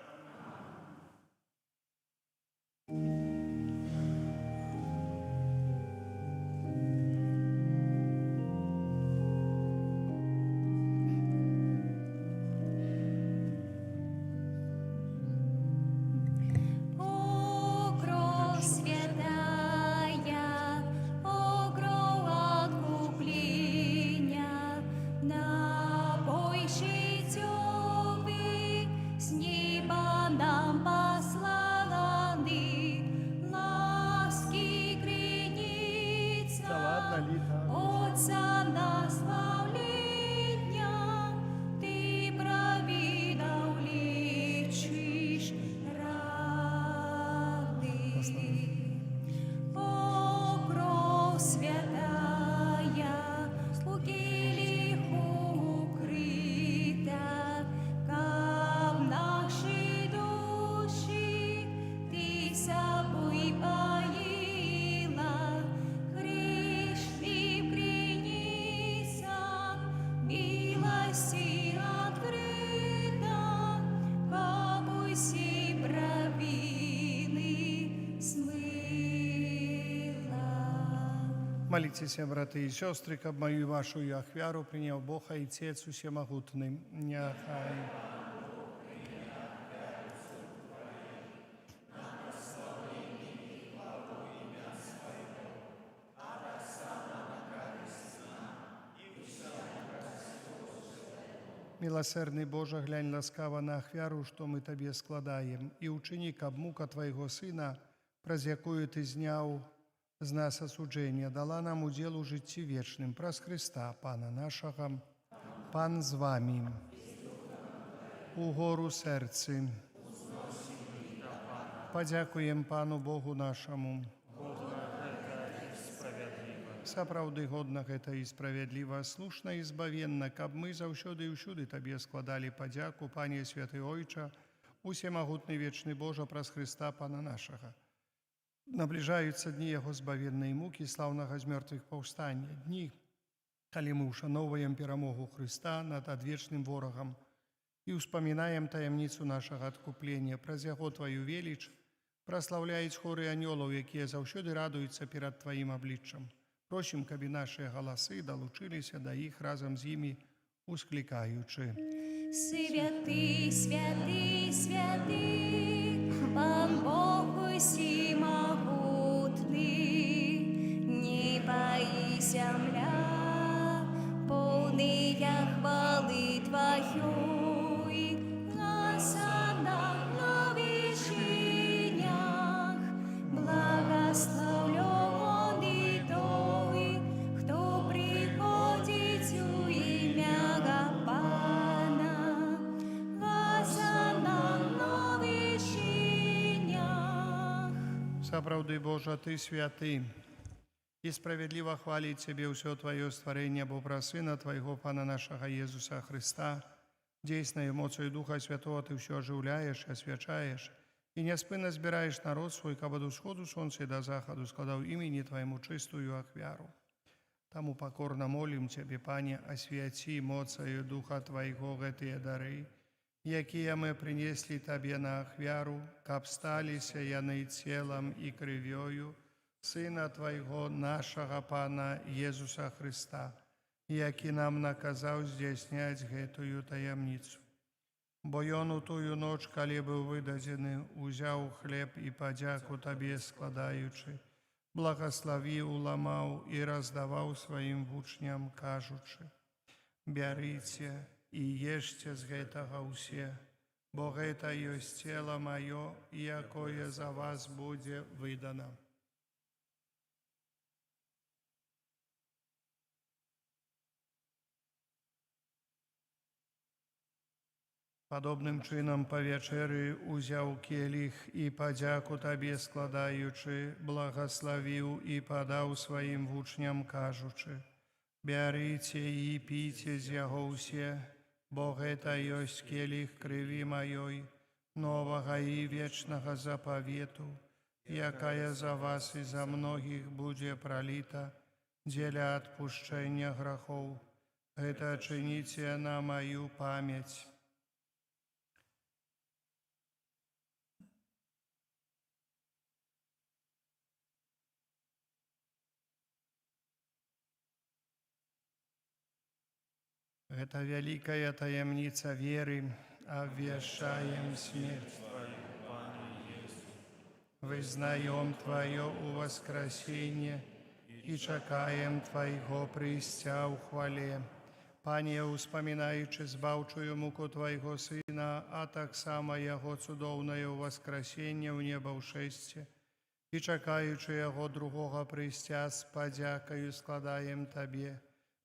Молитесь, браты и сестры, каб мою и вашу и ахвяру принял Бог и Отец Всемогутный. Няхай. Милосердный Боже, глянь ласкаво на ахвяру, что мы Тебе складаем, и учини, каб мука Твоего Сына, праз якую Ты знял з нас осудження, дала нам удел у житті вечним, праз Христа, Пана нашого. Пан з вами. Угору серці. Подякуємо Пану Богу нашому. Сапраўды годна гэта і справядліва, слушна і збавенна, каб мы заўсёды і ўсюды Табе складалі падзяку, Пане Святы Ойча, усемагутны вечны Божа, праз Христа, Пана нашага. Набліжаюцца дні Яго збавеннай мукі, слаўнага з мёртвых паўстання, дні, калі мы ушаноўваем перамогу Хрыста над адвечным ворагам і ўспамінаем таямніцу нашага адкуплення, праз Яго Тваю веліч праслаўляюць хоры анёлаў, якія заўсёды радуюцца перад Тваім абліччам. Просім, каб і нашыя галасы далучыліся да іх разам з імі, усклікаючы. Святый, святый, святый, Пан Бог усімагутны, неба і зямля, поўныя хвалы Тваёй, на санах, на вышынях, благословлен і той, хто приходить у ім'я Пана, на вышынях. Сапраўды, Божа, Ты святы, і справядліва хваліць Цябе ўсё Тваё стварэнне, бо праз Сына Твайго, Пана нашага Езуса Христа, дзейснаю моцаю Духа Святого Ты ўсё ажыўляеш, асвячаеш і няспынна збіраеш народ свой, каб ад усходу сонца і да захаду складаў імені Твайму чыстую ахвяру. Таму пакорна молім Цябе, Пане, асвяці моцаю Духа Твайго гэтыя дары якія мы принесли Табе на ахвяру, каб сталіся яны целам і крывёю Сына Твайго, нашага Пана Езуса Христа, які нам наказаў здзяйсняць гэтую таямніцу. Бо ён у тую ноч, калі быў выдадзены, узяў хлеб і падзяку Табе складаючы, благаславіў, ламаў і раздаваў сваім вучням, кажучы: «Бярыце і ешце з гэтага ўсе, бо гэта ёсць цела маё, якое за вас будзе выдана». Падобным чынам па вячэры узяў келіх і падзяку Табе складаючы, благаславіў і падаў сваім вучням, кажучы: «Бярыце і піце з яго ўсе, бо гэта ёсць келіх крыві маёй, новага і вечнага запавету, якая за вас і за многіх будзе праліта дзеля адпушчэння грахоў. Гэта чыніце на маю памяць». Гэта вялікая таямніца веры, абвяшчаем смерць Твою, Пане Езу. Вызнаем Твое уваскрасенне і чакаем Твайго прыйсця ў хвале. Пане, успамінаючы збаўчую муку Твайго Сына, а таксама Яго цудоўнае ўваскрасенне ў неба ўшэсце, і чакаючы Яго другога прыйсця, з падзякаю складаем Табе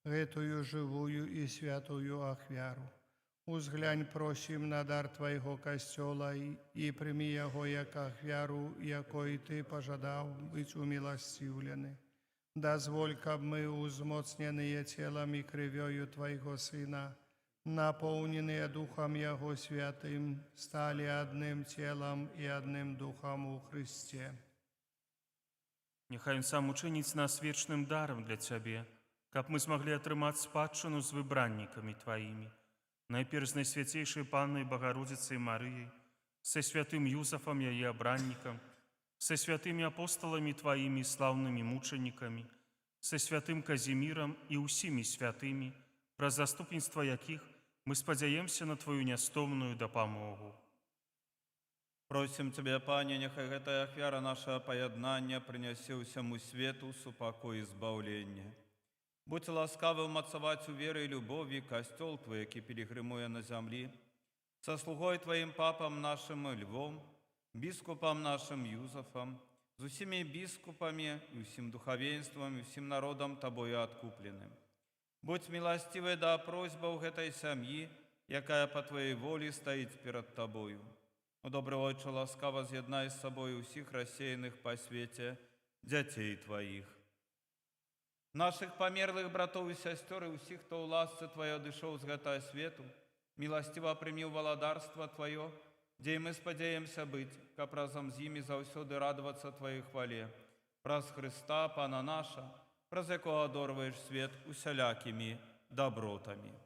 гэтую жывую і святую ахвяру. Узглянь, просім, на дар Твайго касцёла і прымі яго як ахвяру, якой Ты пажадаў быць уміласціўлены. Дазволь, каб мы, узмоцненыя целам і крывёю Твайго Сына, напоўненыя Духам Яго Святым, сталі адным целам і адным Духам у Христе. Няхай Ён сам учыніць нас вечным дарам для Цябе, каб мы змаглі атрымаць спадчыну з выбраннікамі Тваімі, найперш з найсвяцейшай Паннай Багародзіцай Марыяй, са святым Юзафам, яе абраннікам, са святымі апосталамі Тваімі, слаўнымі мучанікамі, са святым Казімірам і ўсімі святымі, праз заступніцтва якіх мы спадзяемся на Твою нястомную дапамогу. Просім Цябе, Пане, няхай гэтая ахвяра нашага паяднання прынясе ўсяму свету супакой і збаўленне. Будь ласкавы ўмацаваць у веры і любові касцёл Твой, які пілігрымуе на зямлі, са слугой Тваім папам нашым Львом, біскупам нашым Юзафам, з усімі біскупамі і ўсім духавенствам і ўсім народам Табою адкупленым. Будь міласцівы да просьбаў гэтай сям'і, якая па Твоей волі стаіць перад Табою. О, добры Отче, ласкава з'яднай з сабою ўсіх рассеяных па свеце дзяцей Тваіх. Нашых памерлых братоў і сясцёр і ўсіх, хто ў ласцы Тваёй адышоў з гэтага свету, міласціва прымі ў валадарства Тваё, дзе мы спадзяемся быць, каб разам з імі заўсёды радавацца Тваёй хвале. Праз Хрыста, Пана наша, праз якога адорваеш свет усялякімі дабротамі.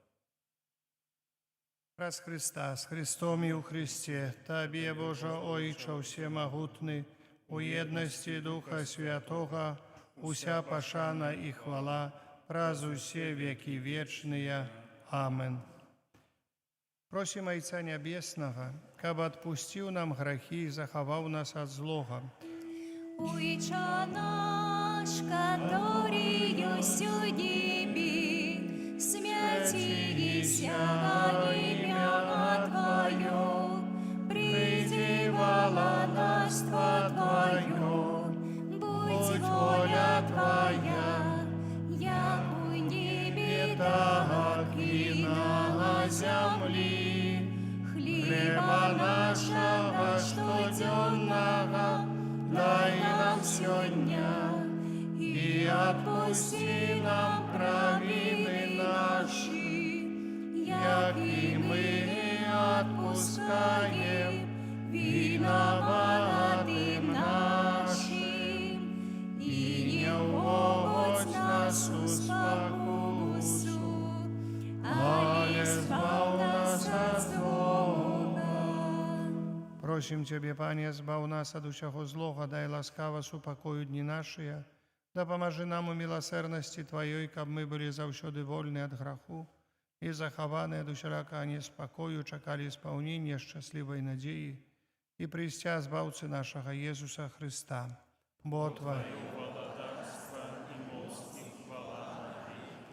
Праз Христа, з Христом і ў Христе, Табе, Божа Ойча всемагутны, у єдності Духа Святого, уся пашана і хвала праз усе векі вечныя. Амен. Просім Айца Нябеснага, каб адпусціў нам грахі і захаваў нас ад злога. Уйча наш, который есть у небе, святися во имя Твое, приди во владарство Твое. Будь воля Твоя, як у небе, так и на земле. Хлеба нашего штоденного дай нам сегодня, и отпусти нам провины наши, як и Просим Тебе, Пане, збав нас от усього злого, дай ласкаво супокою дні наші, да поможи нам у милосердности Твоей, каб мы были завсёды вольны от греху и захованы от усякого неспокою, чекали исполнения счастливой надеи и пристя Збавцы нашего Иисуса Христа. Бо Твой.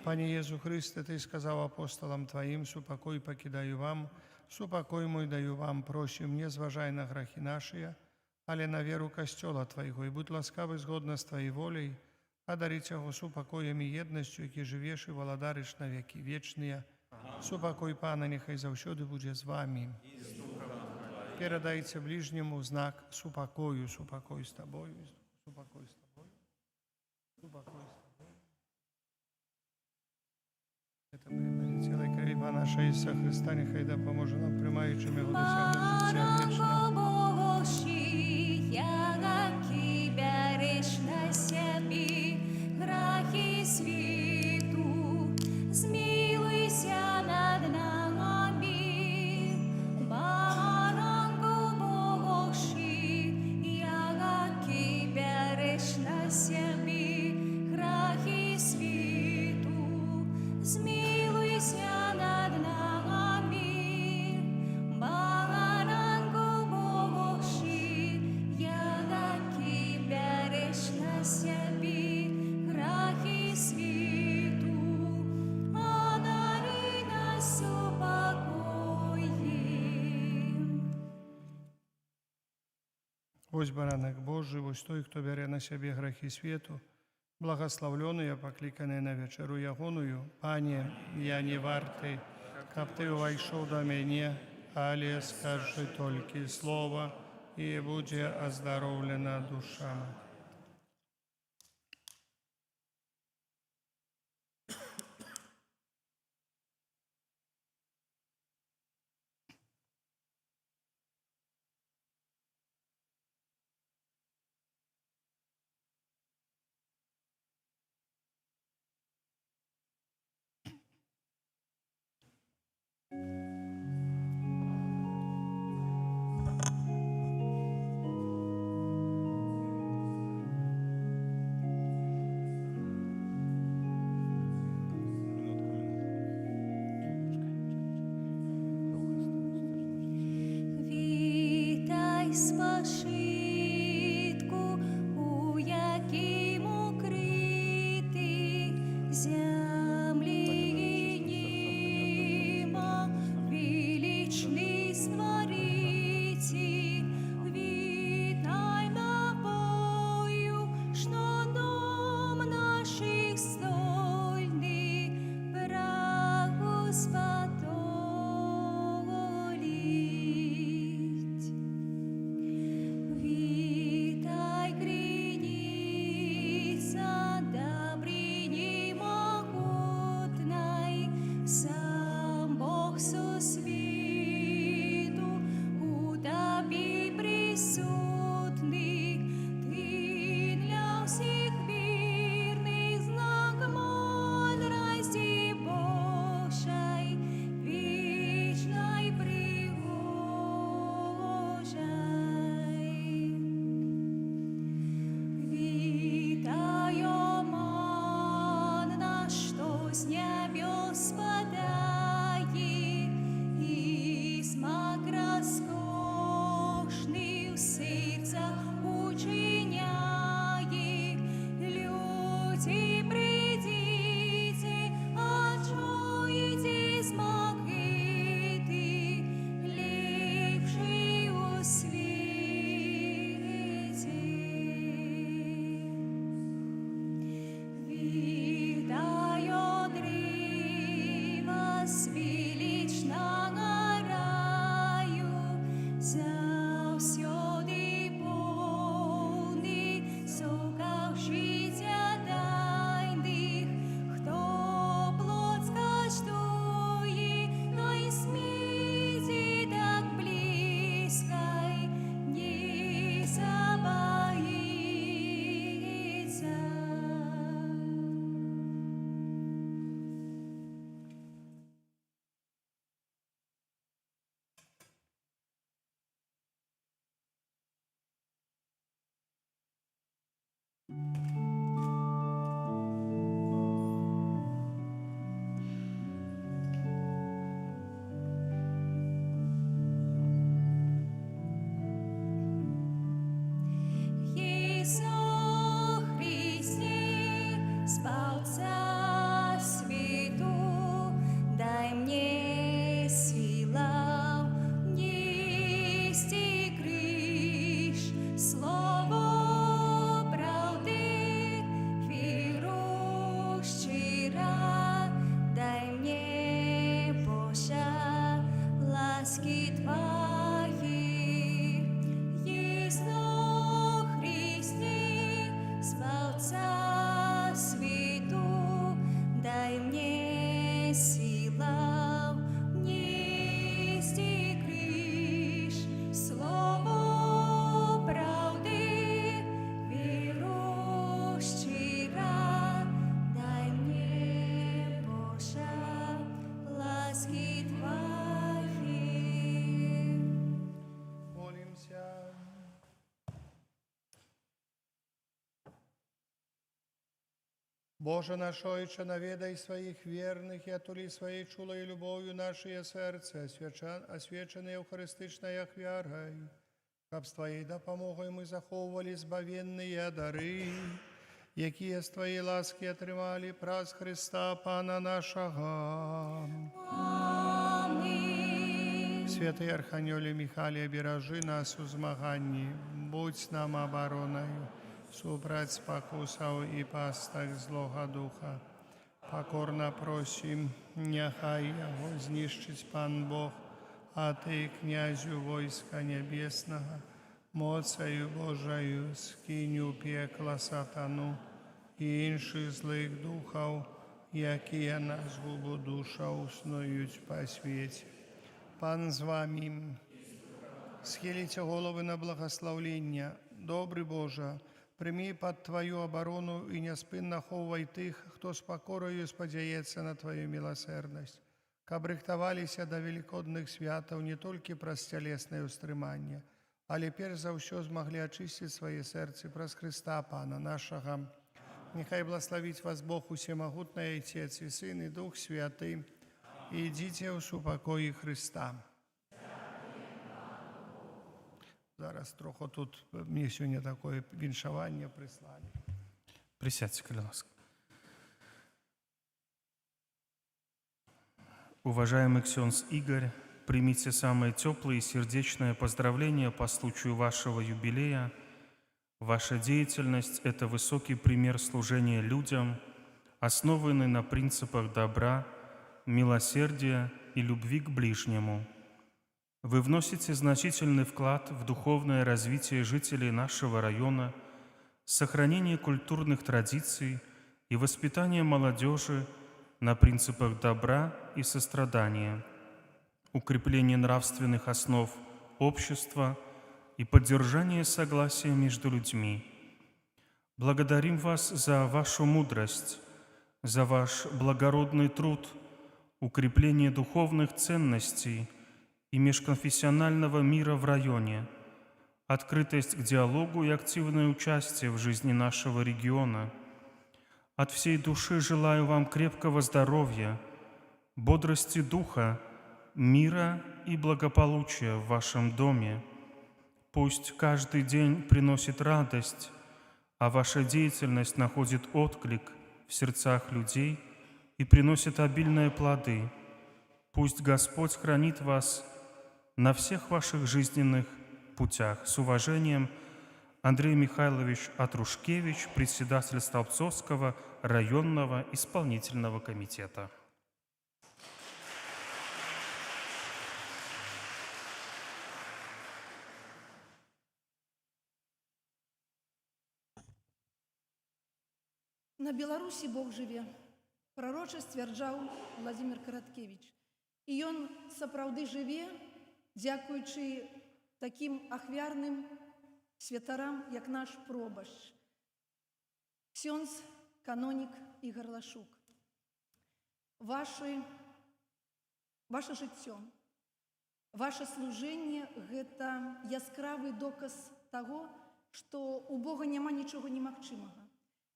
Пане Єсу Христе, Ти сказав апостолам Твоїм, супокой покидаю вам, супокой мой даю вам, просим, не зважай на грехи наші, але на віру Костьола Твоего, и будь ласкавый згодно з Твоей волей, одарить його супокоєм і єдністю, які живеш і володариш на віки вічні. Супокой, Пане, нехай завсюди буде з вами. Передайте ближнему знак супокою, супокой з Тобою, супокой з Тобою, супокой з Тобою. Это пример тіла і крові наша Ісуса Христа, нехай допоможе нам, приймаючим його досягнути життя вічного. Богоші, як береш на себе грехи світу, змилуйся над нами. Баранку Богоші, як береш на себе грехи світу, змилуйся над нами. Баранку Богоші, як береш на себе грехи світу, одари нас упокоєм. Ось баранок Божий, ось той, хто бере на себе грехи світу, благословлений, покликаний на вечеру ягоную. Пане, я не вартий, каб Ти увійшов до мене, але скажи тільки слово, і буде оздоровлена душа моя. Вітай, спашитку, у яким укрити землі і неба, величний створитель. Вітай напою, що дом наших стольний прагосподолить. Боже наш Отче, наведай своих верных и отули своей чулой любовью наши сердце, освяченные Евхаристичной ахвярой, каб с Твоей допомогою мы заховывали збавенные дары, якія з Твоей ласки отримали праз Христа Пана нашого. Святий Архангеле Михайле, бережи нас у змаганні, будь нам обороною, супраць спокусов и пастах злого духа. Покорно просим, нехай його знищить Пан Бог, а Ты, князю войска небесного, моцею Божою скинь у пекла сатану і інших злих духов, які на згубу душа уснують по світі. Пан з вами. Схилите голови на благословлення. Добрий Боже, прийми під Твою оборону і неспинно ховай тих, хто з покорою сподяється на Твою милосердність. Каб рихтувалися до великодних святів не тільки праз тілесне устримання, але перш за все змогли очистити своє серце праз Христа Пана нашого. Нехай благословить вас Бог Усемогутний, Отець і Син, і Дух Святий. І йдіть у супокої Христа. Зараз трохи тут мені сьогодні таке віншування прислали. Присядьте, коли ласка. Уважаемый ксенз Игорь, примите самые теплые и сердечные поздравления по случаю вашего юбилея. Ваша деятельность – это высокий пример служения людям, основанный на принципах добра, милосердия и любви к ближнему. Вы вносите значительный вклад в духовное развитие жителей нашего района, сохранение культурных традиций и воспитание молодежи на принципах добра и сострадания, укрепление нравственных основ общества и поддержание согласия между людьми. Благодарим вас за вашу мудрость, за ваш благородный труд, укрепление духовных ценностей и межконфессионального мира в районе, открытость к диалогу и активное участие в жизни нашего региона. От всей души желаю вам крепкого здоровья, бодрости духа, мира и благополучия в вашем доме. Пусть каждый день приносит радость, а ваша деятельность находит отклик в сердцах людей и приносит обильные плоды. Пусть Господь хранит вас на всех ваших жизненных путях. С уважением, Андрей Михайлович Атрушкевич, председатель Столбцовского районного исполнительного комитета. На Беларусі Бог жыве, прароча сцвярджаў Владимир Караткевич. І ён сапраўды жыве, дзякуючы такім ахвярным святарам, як наш пробашч, ксёндз канонік Ігор Лашук. Ваше жыццё, ваше служэнне – гэта яскравы доказ таго, што у Бога няма нічога немагчымага,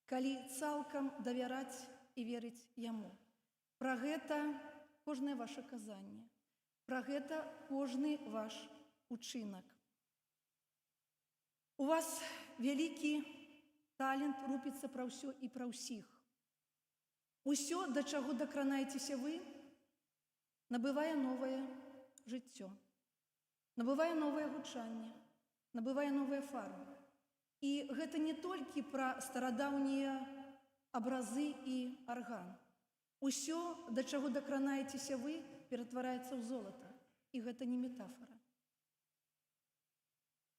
калі цалкам давяраць і верыць Яму. Пра гэта кожнае ваше казанне, пра гэта кожны ваш учынак. У вас вялікі талент рупіцца пра ўсё і пра ўсіх. Усё, да чаго дакранаецеся вы, набывае новае жыццё, набывае новае гучанне, набывае новыя фарбы. І гэта не толькі пра старадаўнія абразы і арган. Усё, да чаго дакранаецеся вы, ператвараецца ў золата. І гэта не метафора.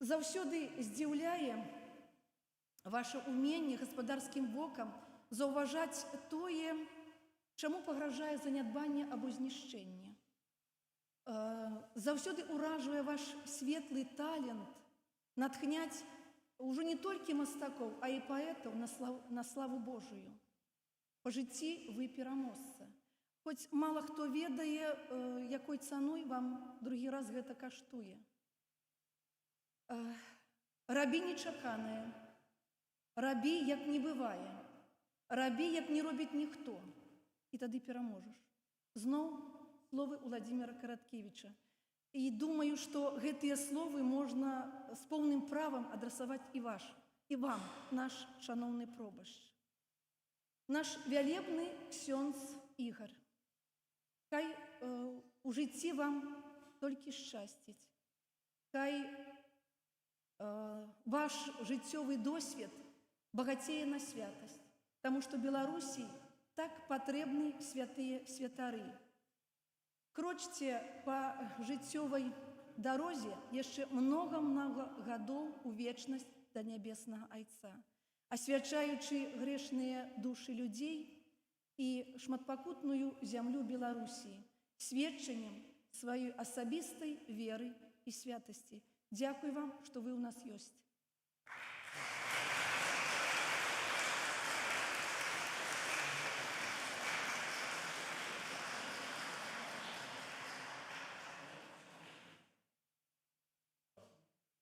Заўсёды здзіўляе ваше ўменне гаспадарскім вокам заўважаць тое, чаму пагражае занядбанне або знішчэнне. Заўсёды ўражвае ваш светлы талент натхняць ўжо не толькі мастакоў, а і паэтаў на славу Божую. Па жыцці вы пераможца. Хоць мала хто ведае, якой цаной вам другі раз гэта каштуе. Рабі нечаканае, рабі, як не бывае. Рабі, як не робіць ніхто, і тады пераможаш. Зноў словы Владимира Караткевича. І думаю, што гэтыя словы можна з поўным правам адрасаваць і вам, наш шаноўны пробашч. Наш вялебны ксёндз Ігар. Хай у жыцці вам толькі шчасціць. Хай ваш жыццёвы досвед багацее на святасць, таму што Беларусі так патрэбны святыя святары. Крочце па жыццёвай дарозе яшчэ многа-многа гадоў у вечнасць да нябеснага Айца, асвячаючы грэшныя душы людзей і шматпакутную зямлю Беларусі сведчаннем сваёй асабістай веры і святасці. Дзякуй вам, што вы ў нас ёсць.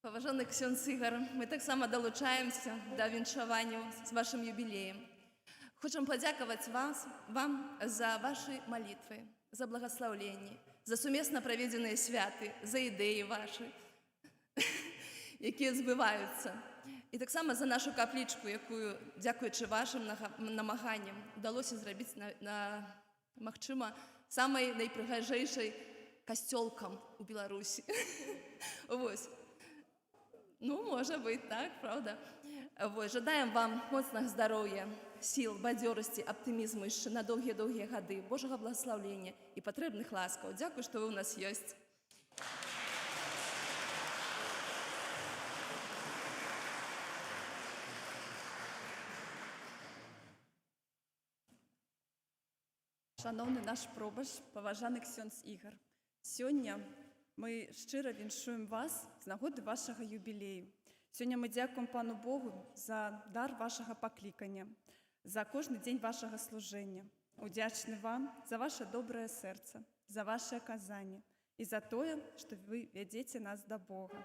Паважаны ксёндз Ігар, мы таксама далучаемся да віншаванню з вашым юбілеем. Хочам падзякаваць вам за вашы малітвы, за благаслаўленні, за сумесна праведзеныя святы, за ідэі вашы, якія збываюцца. І таксама за нашу каплічку, якую, дзякуючы вашым намаганням, удалося зрабіць, магчыма, самай найпрыгажэйшай касцёлкам у Беларусі. Вось. Ну, можа быць, так, правда? Вот, жадаем вам моцнага здароўя, сіл, бадзёрасці, аптымізму яшчэ на доўгія-доўгія гады, Божага благаслаўлення і патрэбных ласкаў. Дзякуй, што вы ў нас ёсць. Шановны наш пробашч, паважаны ксёндз Ігар, сёння мы шчыра віншуем вас з нагоды вашага юбілею. Сёння мы дзякуем Пану Богу за дар вашага паклікання, за кожны дзень вашага служэння. Удзячны вам за ваше добрае сэрца, за ваше аказанне і за тое, што вы вядзеце нас да Бога.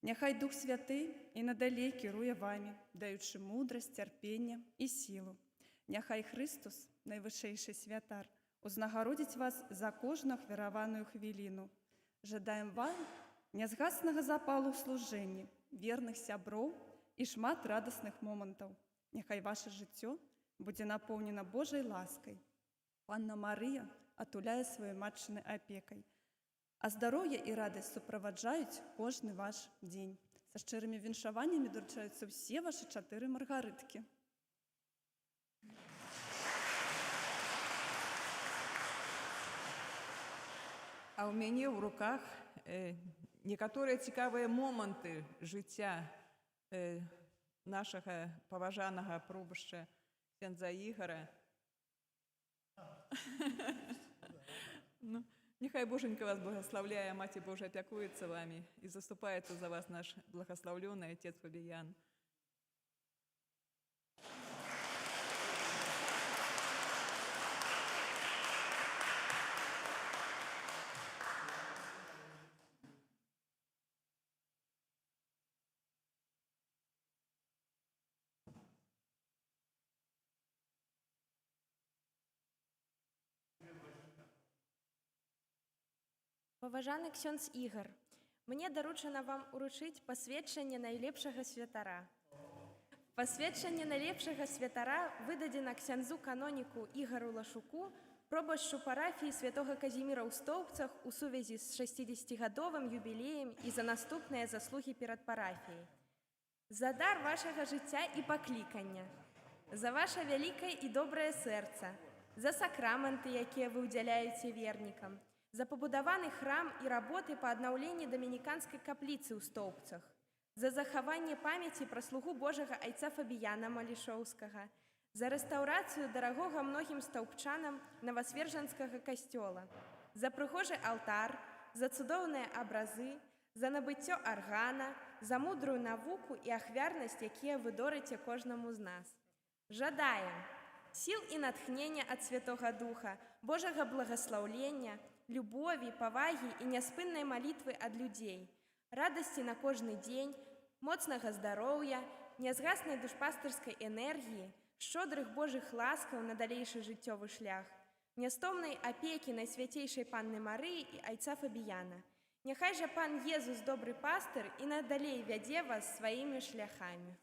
Няхай Дух Святы і надалей кіруе вамі, даючы мудрасць, цярпення і сілу. Няхай Хрыстус, найвышэйшы святар, узнагародзіць вас за кожную ахвяраваную хвіліну. Жадаем вам нязгаснага запалу ў служэнні, верных сяброў і шмат радасных момантаў. Няхай ваше жыццё будзе напоўнена Божай ласкай. Панна Марыя атуляе сваёй матчынай апекай, а здароўе і радасць суправаджаюць кожны ваш дзень. Са шчырымі віншаваннямі даручаюцца ўсе вашы 4 маргарыткі. А ў мяне ў руках некаторыя цікавыя моманты жыцця нашага паважанага пробашча ксёндза Ігара. Няхай Боженька вас благословляе, Маці Божа опякуецца вамі і заступаецца за вас наш благословленный отец Фабіян. Паважаны ксёндз Ігар, мне даручана вам уручыць пасведчанне найлепшага святара. Пасведчанне найлепшага святара выдадзена ксяндзу каноніку Ігару Лашуку, пробашчу парафіі святога Казіміра ў Стоўбцах у сувязі з 60-гадовым юбілеем і за наступныя заслугі перад парафіяй. За дар вашага жыцця і паклікання, за ваша вялікае і добрае сэрца, за сакраманты, якія вы ўдзяляеце вернікам, за пабудаваны храм і работы па аднаўленні дамініканскай капліцы ў Стоўбцах, за захаванне памяці пра слугу Божага айца Фабіяна Малішоўскага, за рэстаўрацыю дарагога многім стаўбчанам Навасвержанскага касцёла, за прыгожы алтар, за цудоўныя абразы, за набыццё аргана, за мудрую навуку і ахвярнасць, якія вы дорыце кожнаму з нас. Жадаем сіл і натхнення ад Святога Духа, Божага благаслаўлення, любові, павагі і няспыннай малітвы ад людзей, радасці на кожны дзень, моцнага здароўя, нязгаснай душпастырскай энергіі, шчодрых Божых ласкаў на далейшы жыццёвы шлях, нястомнай апекі Найсвяцейшай Панны Марыі і айца Фабіяна. Няхай жа Пан Езус, добры пастыр, і надалей вядзе вас сваімі шляхамі.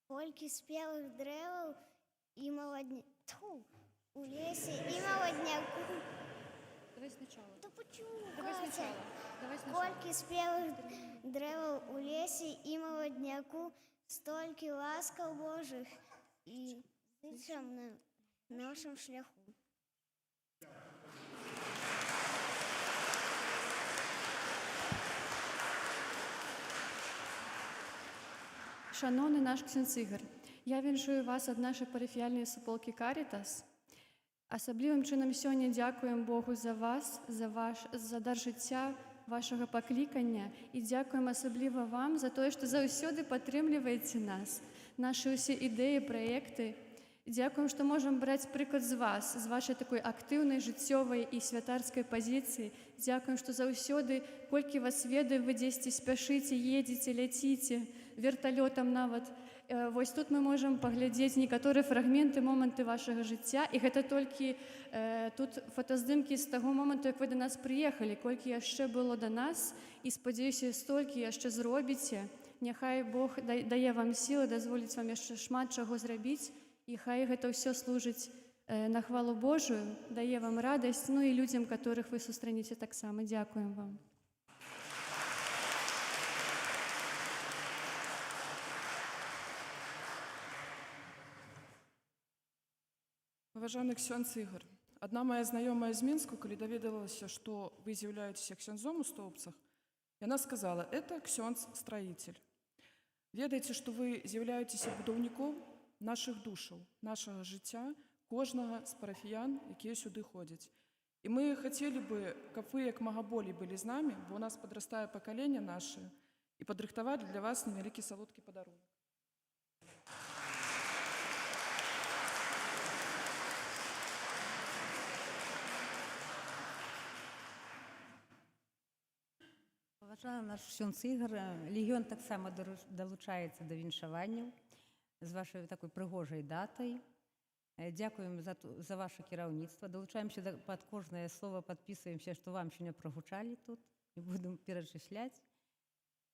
Колькі спелых дрэваў і у лесе і маладняку. Давай сначала. Да почему, Давай Катя? сначала. Давай сначала. Колькі спелых дрэваў у лесе і маладняку, столькі ласкаў Божых і зычам на нашым шляху. Шановний наш ксьондз Ігор, я віншую вас ад нашай парафіяльнай суполкі «Карітас». Асаблівым чынам сёння дзякуем Богу за вас, за дар жыцця, вашага паклікання і дзякуем асабліва вам за тое, што заўсёды падтрымліваеце нас, нашы ўсе ідэі, праекты. Дзякуем, што можам браць прыклад з вас, з вашай такой актыўнай, жыццёвай і святарскай пазіцыі. Дзякуем, што заўсёды, колькі вас ведаем, вы дзесьці спяшыце, едзеце, ляціце, верталётам нават. Вось тут мы можам паглядзець некаторыя фрагменты, моманты вашага жыцця, і гэта толькі тут фотаздымкі з таго моманту, як вы да нас прыехалі, колькі яшчэ было да нас, і спадзяюся, столькі яшчэ зробіце. Няхай Бог дае вам сілы, дазволіць вам яшчэ шмат чаго зрабіць, і хай гэта ўсё служыць на хвалу Божую, дае вам радасць, ну і людзям, которых вы сустрэнеце таксама. Дзякуем вам. Паважаны ксёндз Ігор, адна моя знаёмая з Мінску, калі даведалася, што вы з'яўляецеся ксёндзом у Стоўбцах, яна сказала: «Это ксёндз-строитель». Ведаеце, што вы з'яўляецеся будаўніком нашых душаў, нашага жыцця, кожнага з парафіян, якія сюды ходзяць. І мы хацелі бы, каб вы як мага болей былі з намі, бо у нас падрастае пакаленне нашае, і падрыхтаваць для вас невялікі салодкі падарунак. Паважаны наш ксёндз Ігор, легіён таксама далучаецца да віншаванняў з вашай такой прыгожай датай. Дзякуем за ваше кіраўніцтва. Далучаемся пад кожнае слова, падпісваемся, што вам сёння прагучалі тут і будем перачысляць.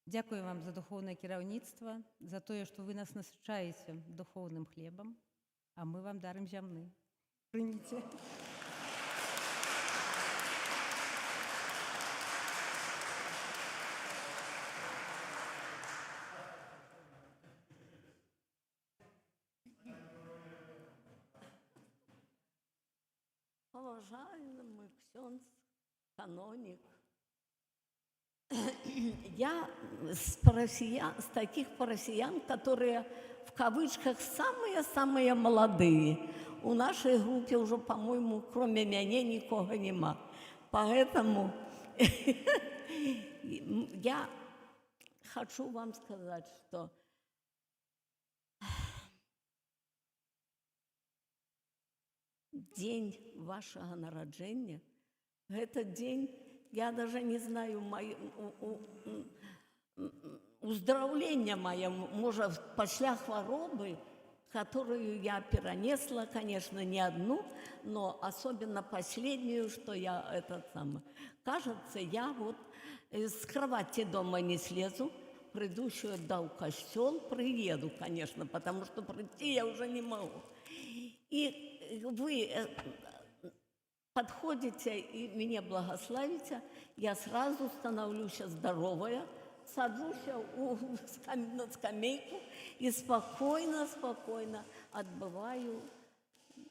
Дзякуем вам за духоўнае кіраўніцтва, за тое, што вы нас насычаеце духоўным хлебам, а мы вам дарым зямны. Прыміце. Уважаемый ксёндз, каноник, я с таких парафиян, которые в кавычках самые-самые молодые. У нашей группе уже, по-моему, кроме меня никого нема. Поэтому я хочу вам сказать, что день вашего народжения, этот день, я даже не знаю, уздравлення моє, может, після хвороби, которую я перенесла, конечно, не одну, но особенно последнюю, что я кажется, я вот с кровати дома не слезу, приду сюда в костел, приеду, конечно, потому что прийти я уже не могу. И вы подходите и меня благословите, я сразу становлюсь здоровая, сажусь на скамейку и спокойно отбываю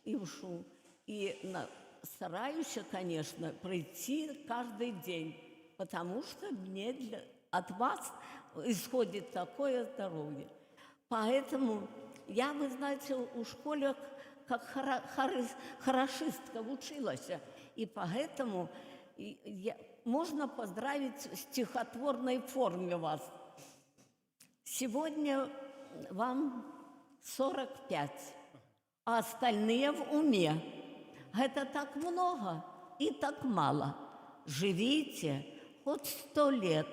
и ушу. И стараюсь, конечно, прийти каждый день, потому что мне от вас исходит такое здоровье. Поэтому я, вы знаете, у школе как хорошистка училась, и поэтому можно поздравить в стихотворной форме вас. Сегодня вам 45, а остальные в уме. Это так много и так мало. Живите хоть 100 лет,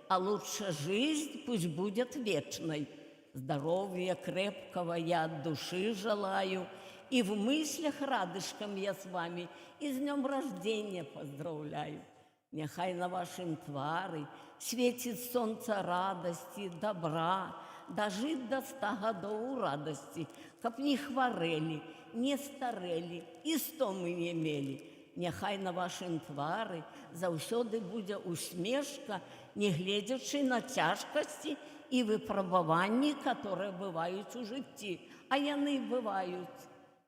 а лучше жизнь пусть будет вечной. Здоровья крепкого я от души желаю, и в мыслях радышком я с вами и с днем рождения поздравляю. Нехай на вашем твары светит солнце радости, добра, дожить до 100 годов радости, каб не хворели, не старели, и 100 мы не мели. Нехай на вашем твары заўсёды будзе усмешка, не гледзячы на цяжкасці і выпрабаванні, которые бываюць у жыцці, а яны бываюць.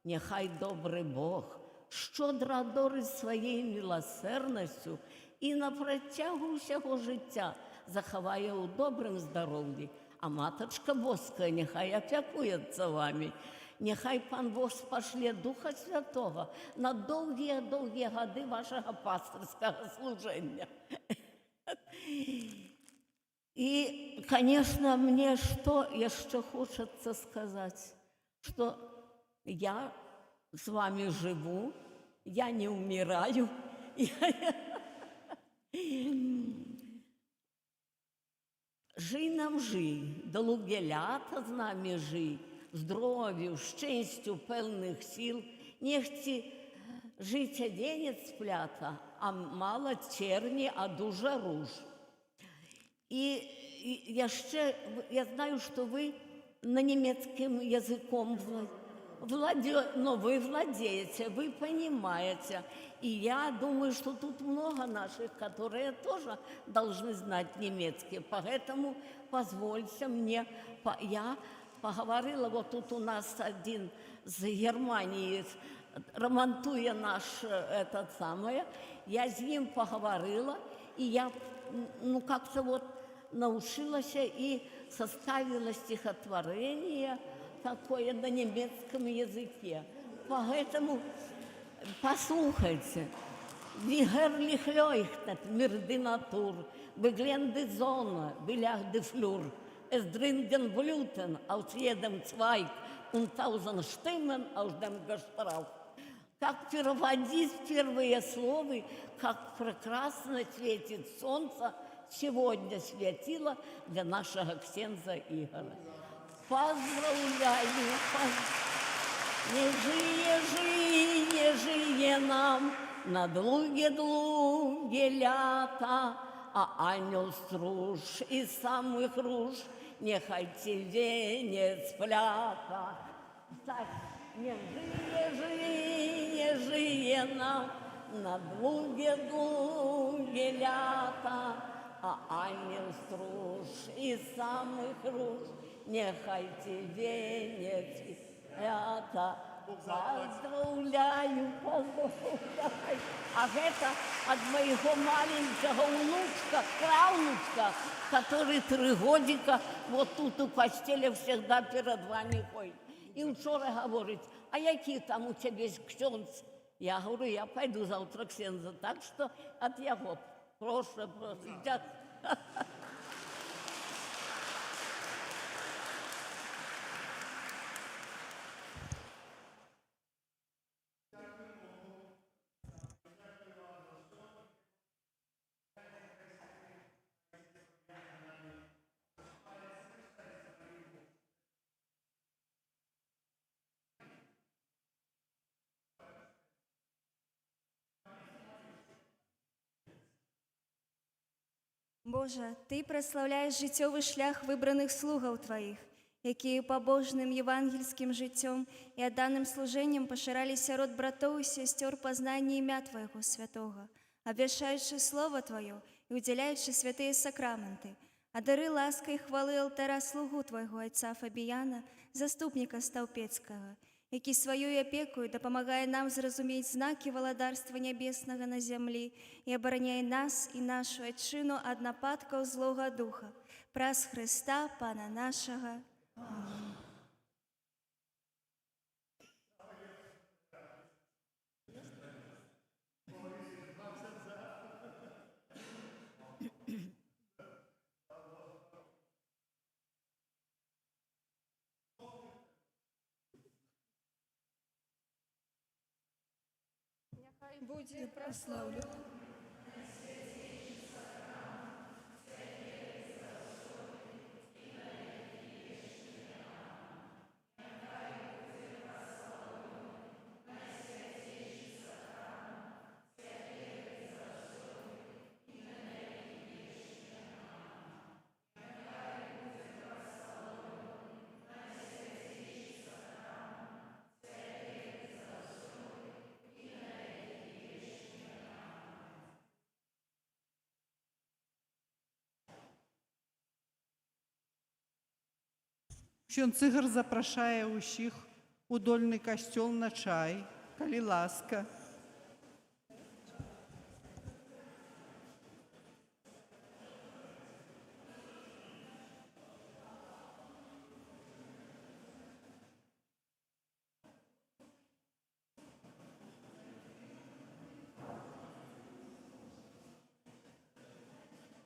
Нехай добрый Бог шчодра адорыць сваей міласэрнасцю і на працягу ўсяго жыцця захавае ў добрым здароўі, а матачка боская нехай апякуецца вамі. Нехай Пан Бог спашле Духа Святого на доўгія-доўгія гады вашага пастырскага служэння. И, конечно, мне что еще хочется сказать, что я с вами живу, я не умираю. Жий нам жий, долуге лята з нами жий, здоров'ю, щастю, певних сил, нехці життя денець сплята, а мало черні, а дуже руж. И я знаю, что вы на немецким языком но вы владеете, вы понимаете. И я думаю, что тут много наших, которые тоже должны знать немецкий. Поэтому позвольте мне, я поговорила, вот тут у нас один с Германии, ремонтуя наш этот самое, я с ним поговорила, и я, как-то вот научилась и составила стихотворение такое на немецком языке. Поэтому послушайте. Wie herrlich leuchtet mir die Natur, beglänzt die Sonne, belegt die Flur. Es dringen Blüten aus jedem Zweig und 1000 Stimmen aus dem Gestrauch. Как переводить первые слова, как прекрасно светит солнце, сегодня светило для нашего ксенза Игоря. Поздравляю! Не жие нам на долгие лята, а ангел струж из самых руж нехай тебе не сплята. Так, не жие нам на долгие лята, а ангел струж из самых руж нехай тебе не сплята. Поздравляю. А это от моего маленького внучка, правнучка, который 3 годика вот тут у постели всегда перед вами ходит. И вчера говорит, а який там у тебя есть ксенц? Я говорю, я пойду завтра к ксензу. Так что от его прошу. Боже, Ты праслаўляеш жыццёвы шлях выбраных слугаў Тваіх, якія пабожным евангельскім жыццём і адданым служэннем пашыралі сярод братоў і сясцёр пазнанне імя Твайго святога, абвяшчаючы Слова Тваё і удзяляючы святыя сакраменты, адары ласкай хвалы алтара слугу Твайго айца Фабіяна, заступніка Стаўпецкага, які сваёй апекою дапамагае нам зразумець знакі валадарства нябеснага на зямлі і абараняе нас і нашу айчыну ад нападкаў злога духа. Праз Хрыста, Пана нашага. Амінь. Будзе праслаўлю. Ksiądz Ігор запрашае ўсіх у дольны касцёл на чай, калі ласка.